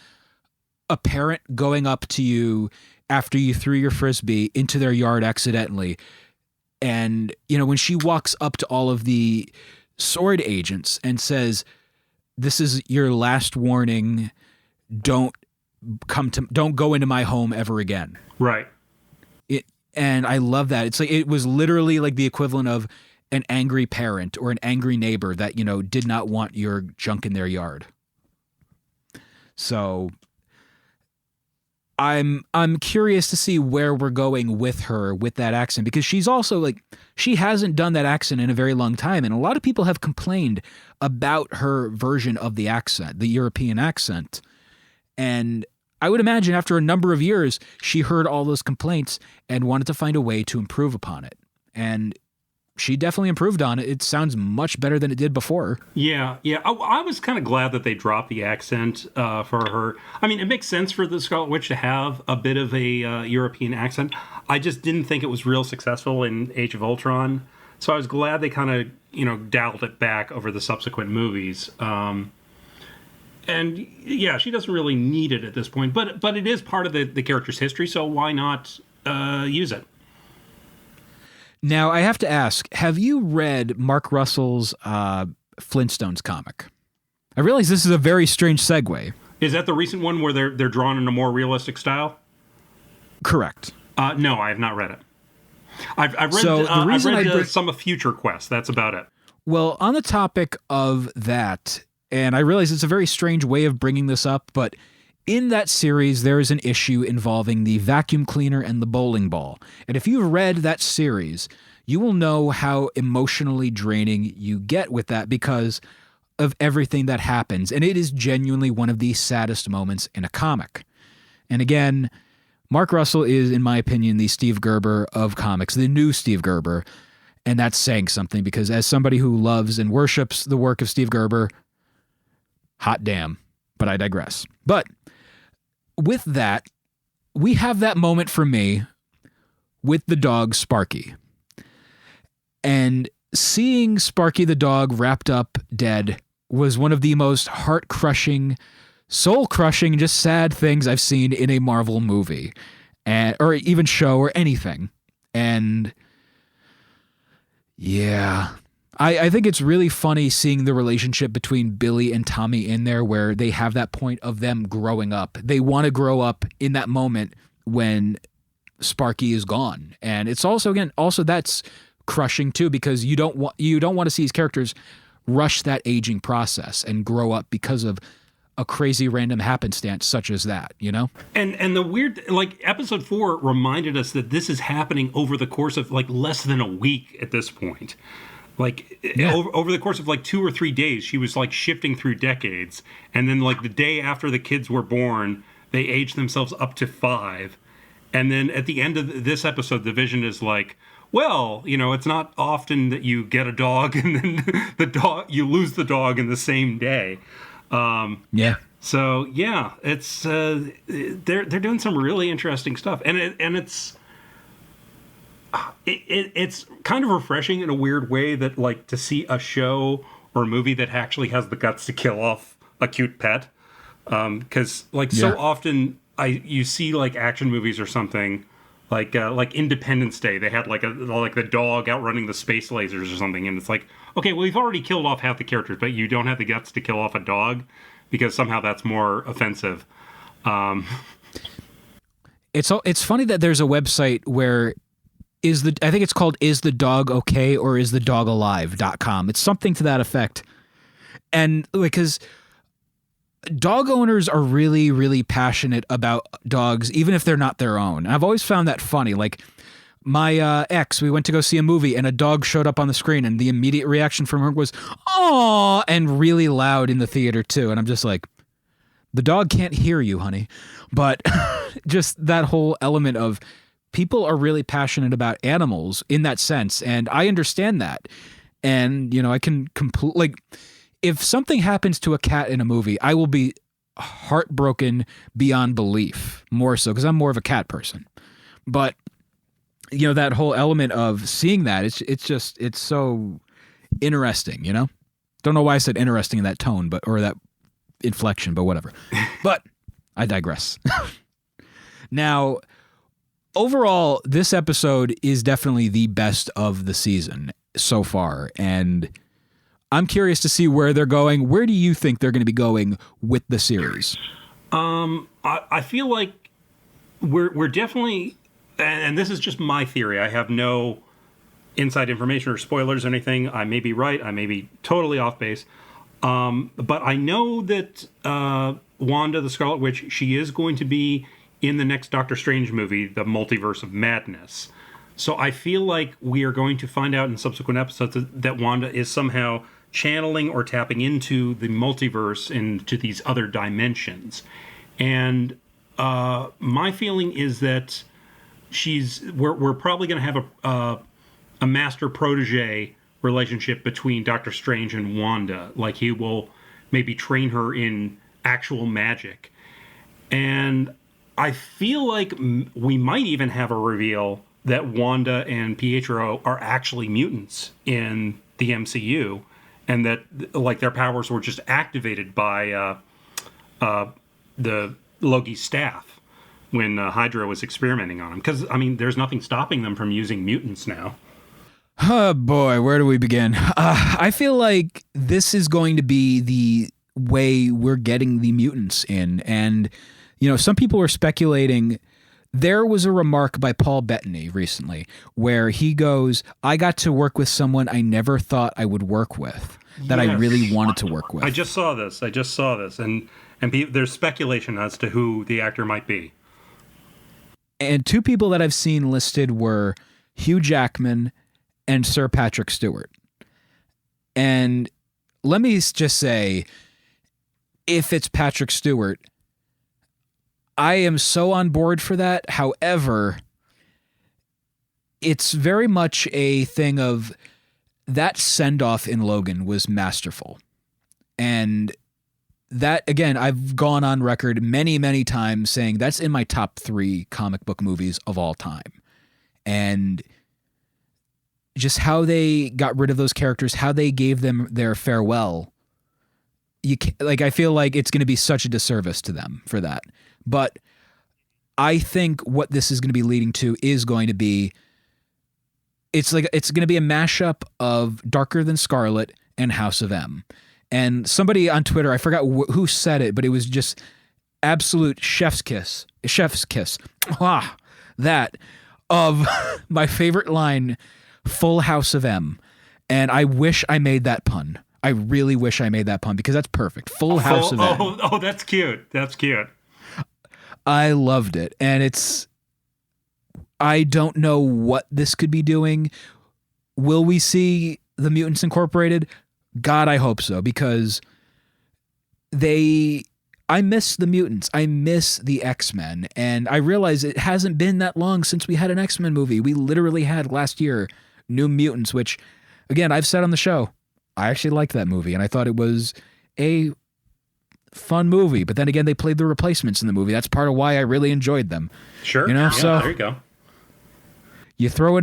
a parent going up to you after you threw your Frisbee into their yard accidentally. And, when she walks up to all of the sword agents and says, this is your last warning. Don't go into my home ever again. Right. And I love that. It's like, it was literally like the equivalent of an angry parent or an angry neighbor that, did not want your junk in their yard. So I'm curious to see where we're going with her with that accent, because she's also she hasn't done that accent in a very long time. And a lot of people have complained about her version of the accent, the European accent. And I would imagine after a number of years, she heard all those complaints and wanted to find a way to improve upon it. And she definitely improved on it. It sounds much better than it did before. Yeah. I was kind of glad that they dropped the accent for her. I mean, it makes sense for the Scarlet Witch to have a bit of a European accent. I just didn't think it was real successful in Age of Ultron. So I was glad they kind of, dialed it back over the subsequent movies. And yeah, she doesn't really need it at this point, but it is part of the character's history, so why not use it? Now, I have to ask, have you read Mark Russell's Flintstones comic? I realize this is a very strange segue. Is that the recent one where they're drawn in a more realistic style? Correct. No, I have not read it. I've read some of Future Quest. That's about it. Well, on the topic of that, and I realize it's a very strange way of bringing this up, but in that series, there is an issue involving the vacuum cleaner and the bowling ball. And if you've read that series, you will know how emotionally draining you get with that because of everything that happens. And it is genuinely one of the saddest moments in a comic. And again, Mark Russell is, in my opinion, the Steve Gerber of comics, the new Steve Gerber. And that's saying something because as somebody who loves and worships the work of Steve Gerber, hot damn. but I digress. But with that, we have that moment for me with the dog Sparky. And seeing Sparky the dog wrapped up dead was one of the most heart-crushing, soul-crushing, just sad things I've seen in a Marvel movie, or even show or anything. And yeah, I think it's really funny seeing the relationship between Billy and Tommy in there, where they have that point of them growing up. They want to grow up in that moment when Sparky is gone. And it's also that's crushing too, because you don't want to see these characters rush that aging process and grow up because of a crazy random happenstance such as that, you know? And the weird, like, episode 4 reminded us that this is happening over the course of like less than a week at this point. Like, yeah. over the course of like 2 or 3 days, she was like shifting through decades. And then like the day after the kids were born, they aged themselves up to 5. And then at the end of this episode, the Vision is like, well, you know, it's not often that you get a dog and then you lose the dog in the same day. Yeah. So yeah, it's they're doing some really interesting stuff, and it's kind of refreshing in a weird way that, like, to see a show or a movie that actually has the guts to kill off a cute pet, because so often you see like action movies or something. Like Independence Day, they had like the dog outrunning the space lasers or something, and it's like, okay, well, we've already killed off half the characters, but you don't have the guts to kill off a dog because somehow that's more offensive. It's funny that there's a website where I think it's called Is the Dog Okay or Is the Dog Alive.com. It's something to that effect, and because dog owners are really, really passionate about dogs, even if they're not their own. And I've always found that funny. Like, my ex, we went to go see a movie, and a dog showed up on the screen, and the immediate reaction from her was, "Aw," and really loud in the theater, too. And I'm just like, the dog can't hear you, honey. But just that whole element of people are really passionate about animals in that sense, and I understand that. And, you know, I can if something happens to a cat in a movie, I will be heartbroken beyond belief, more so because I'm more of a cat person. But, you know, that whole element of seeing that, it's so interesting, you know? Don't know why I said interesting in that tone, or that inflection, but whatever. But I digress. Now, overall, this episode is definitely the best of the season so far, and I'm curious to see where they're going. Where do you think they're going to be going with the series? I feel like we're definitely, and this is just my theory. I have no inside information or spoilers or anything. I may be right. I may be totally off base. But I know that Wanda, the Scarlet Witch, she is going to be in the next Doctor Strange movie, The Multiverse of Madness. So I feel like we are going to find out in subsequent episodes that Wanda is somehow channeling or tapping into the multiverse, into these other dimensions. And my feeling is that we're probably going to have a master protege relationship between Doctor Strange and Wanda. Like, he will maybe train her in actual magic. And I feel like we might even have a reveal that Wanda and Pietro are actually mutants in the MCU, and that, like, their powers were just activated by the Loki's staff when Hydra was experimenting on them. Because, I mean, there's nothing stopping them from using mutants now. Oh boy, where do we begin? I feel like this is going to be the way we're getting the mutants in. And, you know, some people are speculating. There was a remark by Paul Bettany recently where he goes, I got to work with someone I never thought I would work with, that I really wanted to work with. I just saw this. And there's speculation as to who the actor might be. And 2 people that I've seen listed were Hugh Jackman and Sir Patrick Stewart. And let me just say, if it's Patrick Stewart, I am so on board for that. However, it's very much a thing of that send-off in Logan was masterful. And that, again, I've gone on record many, many times saying that's in my top 3 comic book movies of all time. And just how they got rid of those characters, how they gave them their farewell. I feel like it's going to be such a disservice to them for that. But I think what this is going to be leading to is going to be, it's going to be a mashup of Darker Than Scarlet and House of M. And somebody on Twitter, I forgot who said it, but it was just absolute chef's kiss. That of my favorite line, Full House of M. And I wish I made that pun. I really wish I made that pun because that's perfect. Full House of M. Oh, that's cute. That's cute. I loved it. And I don't know what this could be doing. Will we see the Mutants Incorporated? God, I hope so, because I miss the mutants. I miss the X-Men. And I realize it hasn't been that long since we had an X-Men movie. We literally had last year New Mutants, which, again, I've said on the show, I actually liked that movie. And I thought it was a fun movie. But then again, they played the replacements in the movie. That's part of why I really enjoyed them. Sure. You know, so there you go. You throw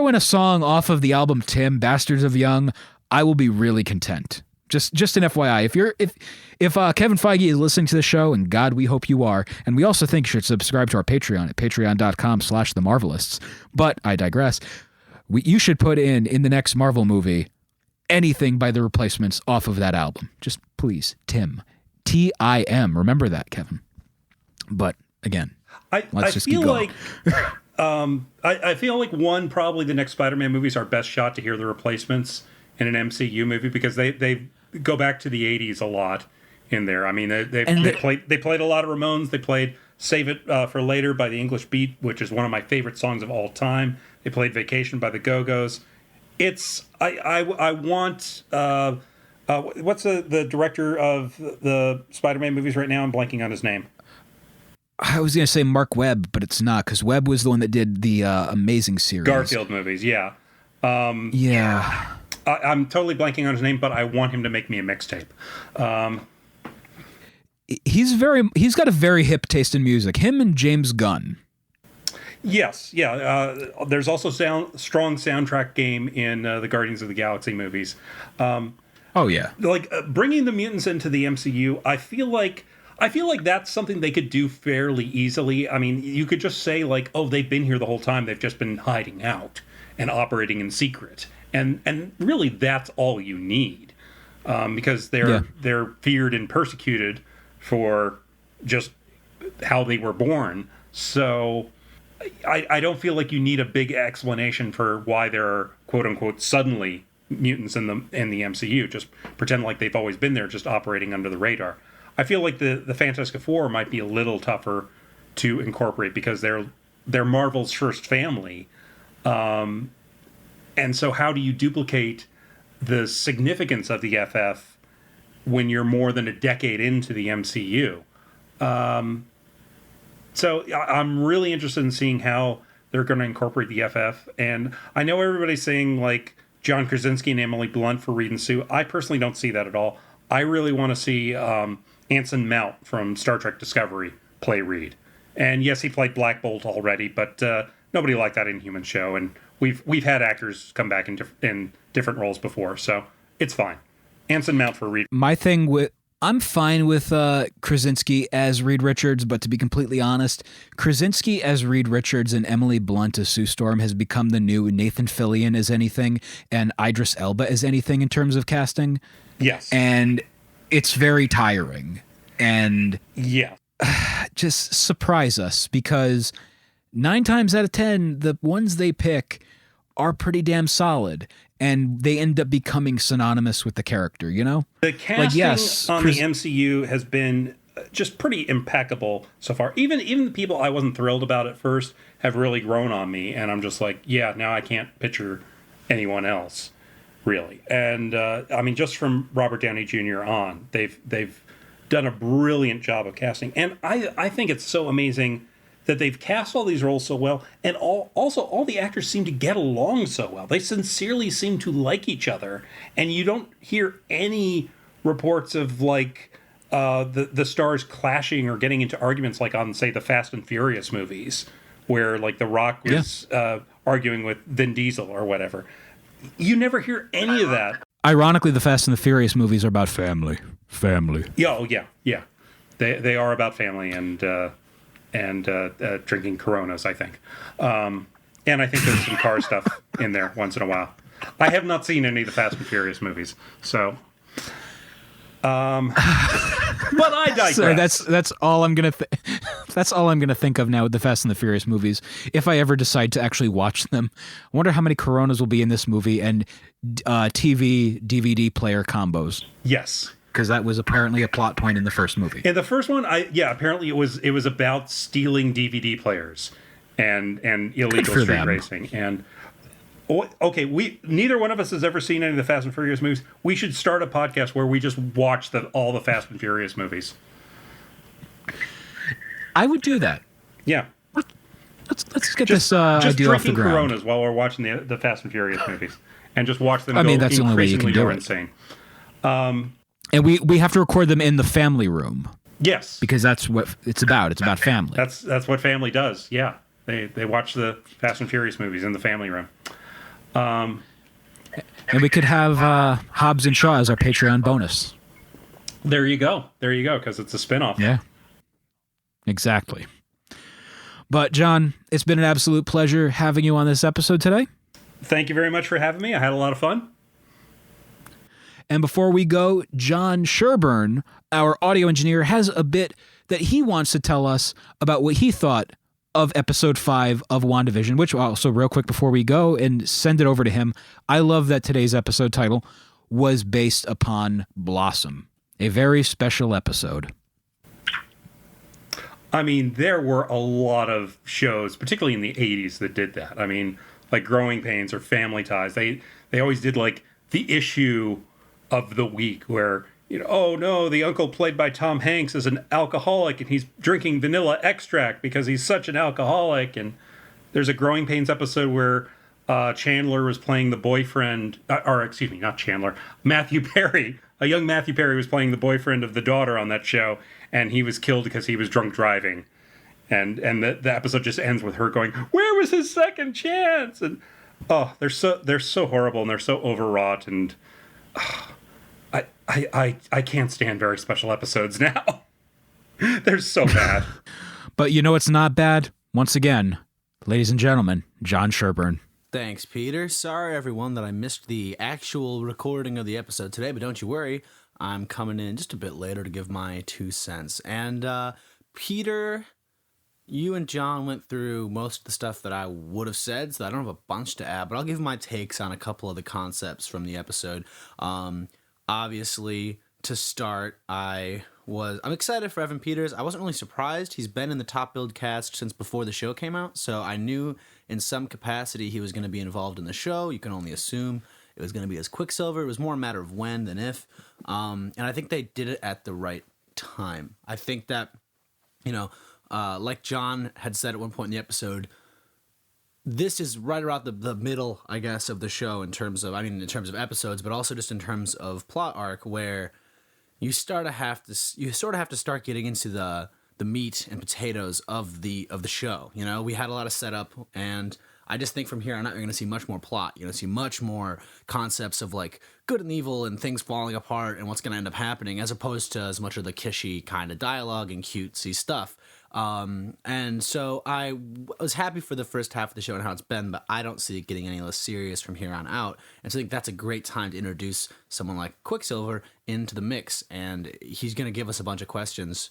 in a song off of the album Tim, Bastards of Young, I will be really content. Just an FYI, if Kevin Feige is listening to the show, and God, we hope you are, and we also think you should subscribe to our Patreon at patreon.com/the Marvelists. But I digress. You should put in the next Marvel movie anything by the replacements off of that album. Just please, Tim, Tim. Remember that, Kevin. But again, let's just keep going. I feel like probably the next Spider-Man movie is our best shot to hear the replacements in an MCU movie because they go back to the 80s a lot in there. I mean, they played a lot of Ramones. They played Save It for Later by the English Beat, which is one of my favorite songs of all time. They played Vacation by the Go-Go's. I want what's the director of the Spider-Man movies right now? I'm blanking on his name. I was going to say Mark Webb, but it's not, because Webb was the one that did the Amazing series. Garfield movies, yeah. Yeah. I'm totally blanking on his name, but I want him to make me a mixtape. He's got a very hip taste in music. Him and James Gunn. Yes, yeah. There's also strong soundtrack game in the Guardians of the Galaxy movies. Oh yeah. Bringing the mutants into the MCU, I feel like that's something they could do fairly easily. I mean, you could just say they've been here the whole time. They've just been hiding out and operating in secret. And really, that's all you need, because they're feared and persecuted for just how they were born. So I don't feel like you need a big explanation for why there are quote unquote suddenly mutants in the MCU. Just pretend like they've always been there, just operating under the radar. I feel like the Fantastic Four might be a little tougher to incorporate because they're Marvel's first family. And so how do you duplicate the significance of the FF when you're more than a decade into the MCU? So I'm really interested in seeing how they're going to incorporate the FF. And I know everybody's saying John Krasinski and Emily Blunt for Reed and Sue. I personally don't see that at all. I really want to see Anson Mount from Star Trek Discovery play Reed. And yes, he played Black Bolt already, but nobody liked that Inhuman show. And we've had actors come back in different roles before, so it's fine. Anson Mount for Reed. I'm fine with Krasinski as Reed Richards, but to be completely honest, Krasinski as Reed Richards and Emily Blunt as Sue Storm has become the new Nathan Fillion as anything and Idris Elba as anything in terms of casting. Yes. And it's very tiring. And yeah, just surprise us, because 9 times out of 10, the ones they pick are pretty damn solid, and they end up becoming synonymous with the character, you know? The casting on the MCU has been just pretty impeccable so far. Even the people I wasn't thrilled about at first have really grown on me, and I'm just like, yeah, now I can't picture anyone else, really. And I mean, just from Robert Downey Jr. on, they've done a brilliant job of casting, and I think it's so amazing that they've cast all these roles so well, and all the actors seem to get along so well. They sincerely seem to like each other, and you don't hear any reports of the stars clashing or getting into arguments, like on, say, the Fast and Furious movies, where like The Rock was arguing with Vin Diesel or whatever. You never hear any of that. Ironically, the Fast and the Furious movies are about family. Yeah. They are about family and drinking Coronas, I think. And I think there's some car stuff in there once in a while. I have not seen any of the Fast and Furious movies, so. But I digress. So that's all I'm gonna. That's all I'm gonna think of now with the Fast and the Furious movies. If I ever decide to actually watch them, I wonder how many Coronas will be in this movie and TV DVD player combos. Yes, because that was apparently a plot point in the first movie. In the first one, apparently it was about stealing DVD players and illegal street racing. And okay, neither one of us has ever seen any of the Fast and Furious movies. We should start a podcast where we just watch all the Fast and Furious movies. I would do that. Yeah. Let's get this idea off the ground. Just drinking Coronas while we're watching the Fast and Furious movies, and just watch them. That's the only way you can do it. Insane. And we have to record them in the family room. Yes, because that's what it's about. It's about family. That's what family does. Yeah, they watch the Fast and Furious movies in the family room. And we could have Hobbs and Shaw as our Patreon bonus. There you go, because it's a spinoff. Yeah, exactly. But John, it's been an absolute pleasure having you on this episode today. Thank you very much for having me. I had a lot of fun. And before we go, John Sherburne, our audio engineer, has a bit that he wants to tell us about what he thought of episode 5 of WandaVision, which also real quick before we go and send it over to him, I love that today's episode title was based upon Blossom, a very special episode. I mean, there were a lot of shows, particularly in the 80s, that did that. I mean, like Growing Pains or Family Ties. They always did like the issue of the week where, oh no, the uncle played by Tom Hanks is an alcoholic and he's drinking vanilla extract because he's such an alcoholic. And there's a Growing Pains episode where Chandler was playing the boyfriend, not Chandler, Matthew Perry. A young Matthew Perry was playing the boyfriend of the daughter on that show, and he was killed because he was drunk driving. And the episode just ends with her going, "Where was his second chance?" And they're so horrible and they're so overwrought, and I can't stand very special episodes now. They're so bad. But it's not bad. Once again, ladies and gentlemen, John Sherburne. Thanks, Peter. Sorry, everyone, that I missed the actual recording of the episode today, but don't you worry. I'm coming in just a bit later to give my 2 cents. And, Peter, you and John went through most of the stuff that I would have said, so I don't have a bunch to add, but I'll give my takes on a couple of the concepts from the episode. Obviously, to start, I'm excited for Evan Peters. I wasn't really surprised. He's been in the Top Build cast since before the show came out, so I knew in some capacity he was going to be involved in the show. You can only assume it was going to be as Quicksilver. It was more a matter of when than if. And I think they did it at the right time. I think that, like John had said at one point in the episode, this is right around the middle, I guess, of the show in terms of episodes, but also just in terms of plot arc, where you sort of have to start getting into the meat and potatoes of the show. We had a lot of setup, and I just think from here on out you're going to see much more plot. You're going to see much more concepts of like good and evil and things falling apart and what's going to end up happening, as opposed to as much of the kishy kind of dialogue and cutesy stuff. And so I was happy for the first half of the show and how it's been, but I don't see it getting any less serious from here on out. And so I think that's a great time to introduce someone like Quicksilver into the mix, and he's going to give us a bunch of questions,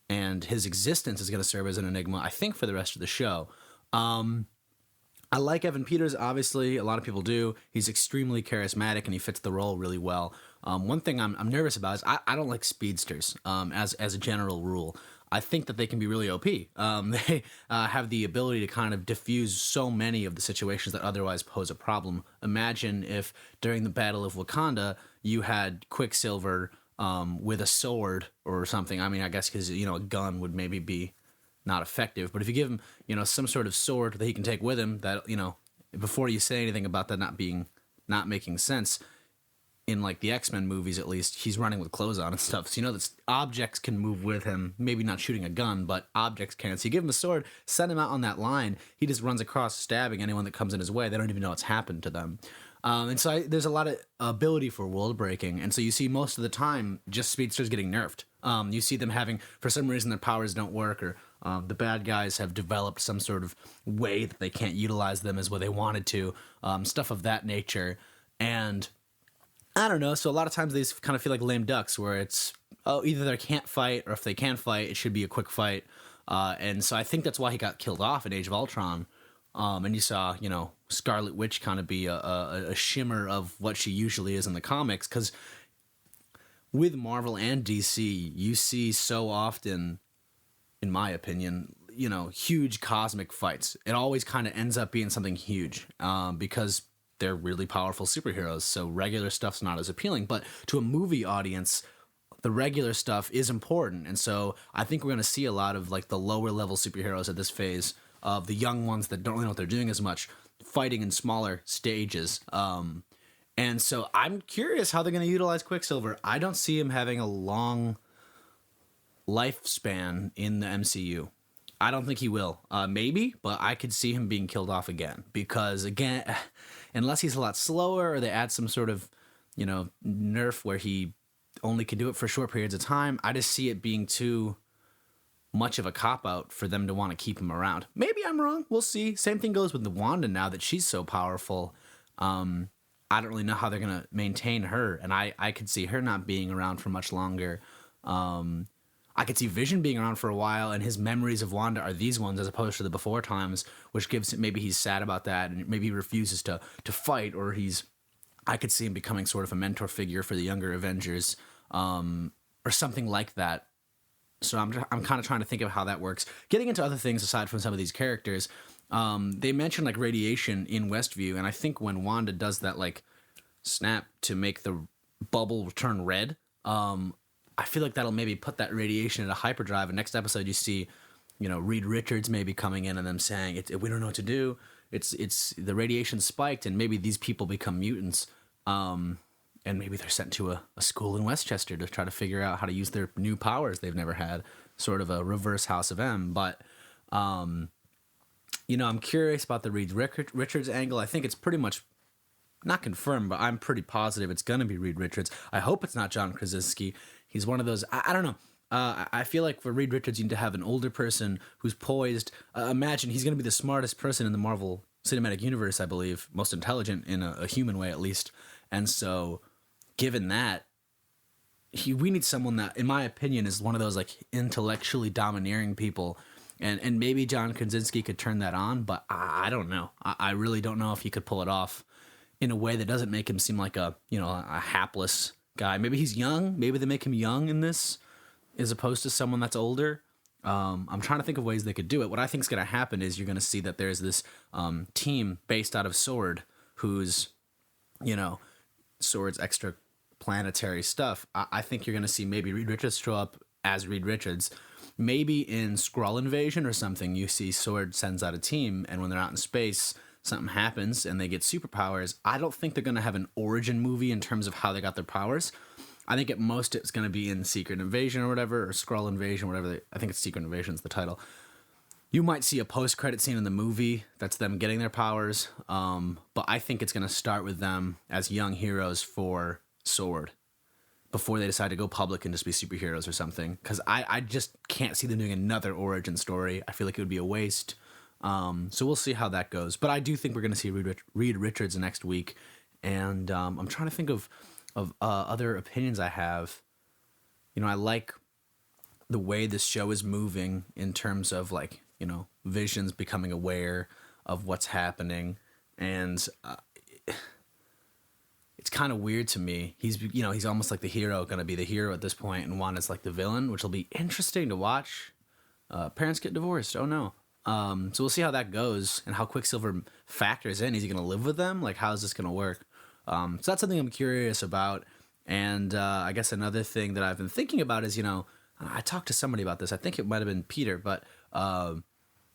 and his existence is going to serve as an enigma, I think, for the rest of the show. I like Evan Peters, obviously. A lot of people do. He's extremely charismatic, and he fits the role really well. One thing I'm nervous about is I don't like speedsters as a general rule. I think that they can be really OP. They have the ability to kind of diffuse so many of the situations that otherwise pose a problem. Imagine if during the Battle of Wakanda, you had Quicksilver with a sword or something. I mean, I guess because, a gun would maybe be not effective. But if you give him, some sort of sword that he can take with him, that, before you say anything about that not making sense, in like the X-Men movies, at least, he's running with clothes on and stuff. So you know that objects can move with him. Maybe not shooting a gun, but objects can. So you give him a sword, send him out on that line. He just runs across, stabbing anyone that comes in his way. They don't even know what's happened to them. And so there's a lot of ability for world breaking. And so you see most of the time just speedsters getting nerfed. You see them having, for some reason, their powers don't work, or the bad guys have developed some sort of way that they can't utilize them as what they wanted to, stuff of that nature. And I don't know. So a lot of times they kind of feel like lame ducks, where it's, either they can't fight, or if they can fight, it should be a quick fight. And so I think that's why he got killed off in Age of Ultron. And you saw, you know, Scarlet Witch kind of be a shimmer of what she usually is in the comics. Because with Marvel and DC, you see so often, in my opinion, you know, huge cosmic fights. It always kind of ends up being something huge, because they're really powerful superheroes, so regular stuff's not as appealing. But to a movie audience, the regular stuff is important. And so I think we're going to see a lot of like the lower level superheroes at this phase, of the young ones that don't really know what they're doing as much, fighting in smaller stages. And so I'm curious how they're going to utilize Quicksilver. I don't see him having a long lifespan in the MCU. I don't think he will. Maybe, but I could see him being killed off again. Because, again, unless he's a lot slower, or they add some sort of, you know, nerf where he only can do it for short periods of time, I just see it being too much of a cop-out for them to want to keep him around. Maybe I'm wrong. We'll see. Same thing goes with the Wanda now that she's so powerful. I don't really know how they're going to maintain her, and I could see her not being around for much longer. I could see Vision being around for a while, and his memories of Wanda are these ones as opposed to the before times, which gives him, maybe he's sad about that, and maybe he refuses to fight, or I could see him becoming sort of a mentor figure for the younger Avengers, or something like that. So I'm kind of trying to think of how that works. Getting into other things aside from some of these characters, they mentioned like radiation in Westview, and I think when Wanda does that like snap to make the bubble turn red, I feel like that'll maybe put that radiation in a hyperdrive. And next episode, you see, you know, Reed Richards maybe coming in and them saying, "We don't know what to do. It's the radiation spiked, and maybe these people become mutants." And maybe they're sent to a school in Westchester to try to figure out how to use their new powers they've never had, sort of a reverse House of M. But, you know, I'm curious about the Reed Richards angle. I think it's pretty much not confirmed, but I'm pretty positive it's going to be Reed Richards. I hope it's not John Krasinski. He's one of those, I don't know. I feel like for Reed Richards, you need to have an older person who's poised. Imagine he's going to be the smartest person in the Marvel Cinematic Universe, I believe, most intelligent in a human way, at least. And so, given that, we need someone that, in my opinion, is one of those like intellectually domineering people. And maybe John Krasinski could turn that on, but I don't know. I really don't know if he could pull it off in a way that doesn't make him seem like a hapless guy. Maybe he's young. Maybe they make him young in this, as opposed to someone that's older. I'm trying to think of ways they could do it. What I think is going to happen is you're going to see that there's this team based out of Sword, who's, you know, Sword's extra-planetary stuff. I think you're going to see maybe Reed Richards show up as Reed Richards. Maybe in Skrull Invasion or something, you see Sword sends out a team, and when they're out in space, something happens and they get superpowers. I don't think they're going to have an origin movie in terms of how they got their powers. I think at most it's going to be in Secret Invasion or whatever, or Skrull Invasion, whatever. I think it's Secret Invasion is the title. You might see a post-credit scene in the movie that's them getting their powers, but I think it's going to start with them as young heroes for Sword before they decide to go public and just be superheroes or something, because I just can't see them doing another origin story. I feel like it would be a waste. So we'll see how that goes. But I do think we're going to see Reed Richards next week, and I'm trying to think of other opinions I have. You know, I like the way this show is moving in terms of, like, you know, Vision's becoming aware of what's happening, and it's kind of weird to me. He's almost like the hero, going to be the hero at this point, and Wanda's like the villain, which will be interesting to watch. Parents get divorced. Oh no. So we'll see how that goes and how Quicksilver factors in. Is he going to live with them? Like, how is this going to work? So that's something I'm curious about. And I guess another thing that I've been thinking about is, you know, I talked to somebody about this. I think it might have been Peter, but,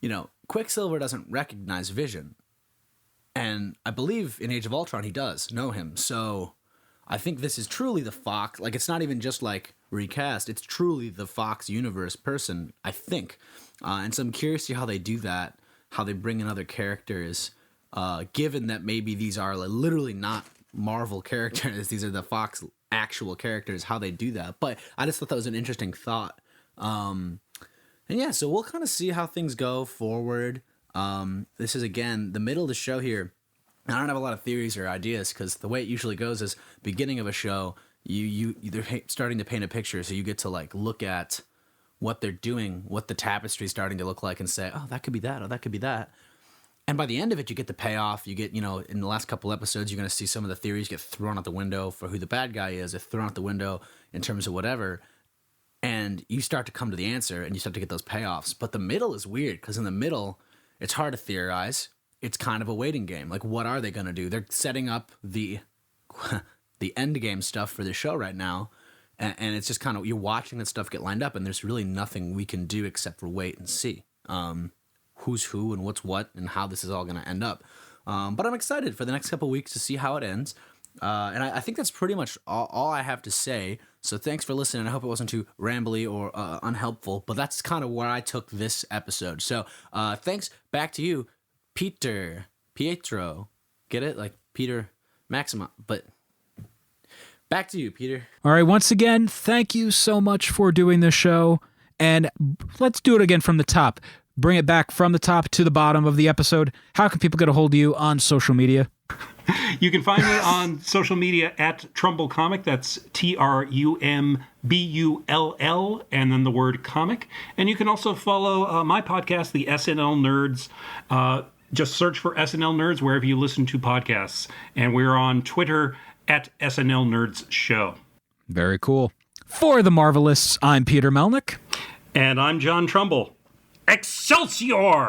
you know, Quicksilver doesn't recognize Vision. And I believe in Age of Ultron he does know him. So I think this is truly the Fox. Like, it's not even just like recast. It's truly the Fox universe person, I think. And so I'm curious to see how they do that, how they bring in other characters, given that maybe these are like, literally not Marvel characters. These are the Fox actual characters, how they do that. But I just thought that was an interesting thought. And yeah, so we'll kind of see how things go forward. This is, again, the middle of the show here. I don't have a lot of theories or ideas because the way it usually goes is beginning of a show, they're starting to paint a picture, so you get to like look at what they're doing, what the tapestry is starting to look like, and say, oh, that could be that, oh, that could be that. And by the end of it, you get the payoff. You get, in the last couple episodes, you're going to see some of the theories get thrown out the window for who the bad guy is, or thrown out the window in terms of whatever. And you start to come to the answer, and you start to get those payoffs. But the middle is weird because in the middle, it's hard to theorize. It's kind of a waiting game. Like, what are they going to do? They're setting up the end game stuff for the show right now. And it's just kind of, you're watching that stuff get lined up, and there's really nothing we can do except for wait and see who's who and what's what and how this is all going to end up. But I'm excited for the next couple of weeks to see how it ends. And I think that's pretty much all I have to say. So thanks for listening. I hope it wasn't too rambly or unhelpful, but that's kind of where I took this episode. So thanks. Back to you, Pietro. Get it? Like Peter Maxima, but back to you, Peter. All right, once again, thank you so much for doing this show. And let's do it again from the top. Bring it back from the top to the bottom of the episode. How can people get a hold of you on social media? You can find me on social media at Trumbull Comic. That's TRUMBULL, and then the word comic. And you can also follow my podcast, the SNL Nerds. Just search for SNL Nerds wherever you listen to podcasts. And we're on Twitter at SNL Nerds Show. Very cool. For the Marvelists, I'm Peter Melnick. And I'm John Trumbull. Excelsior!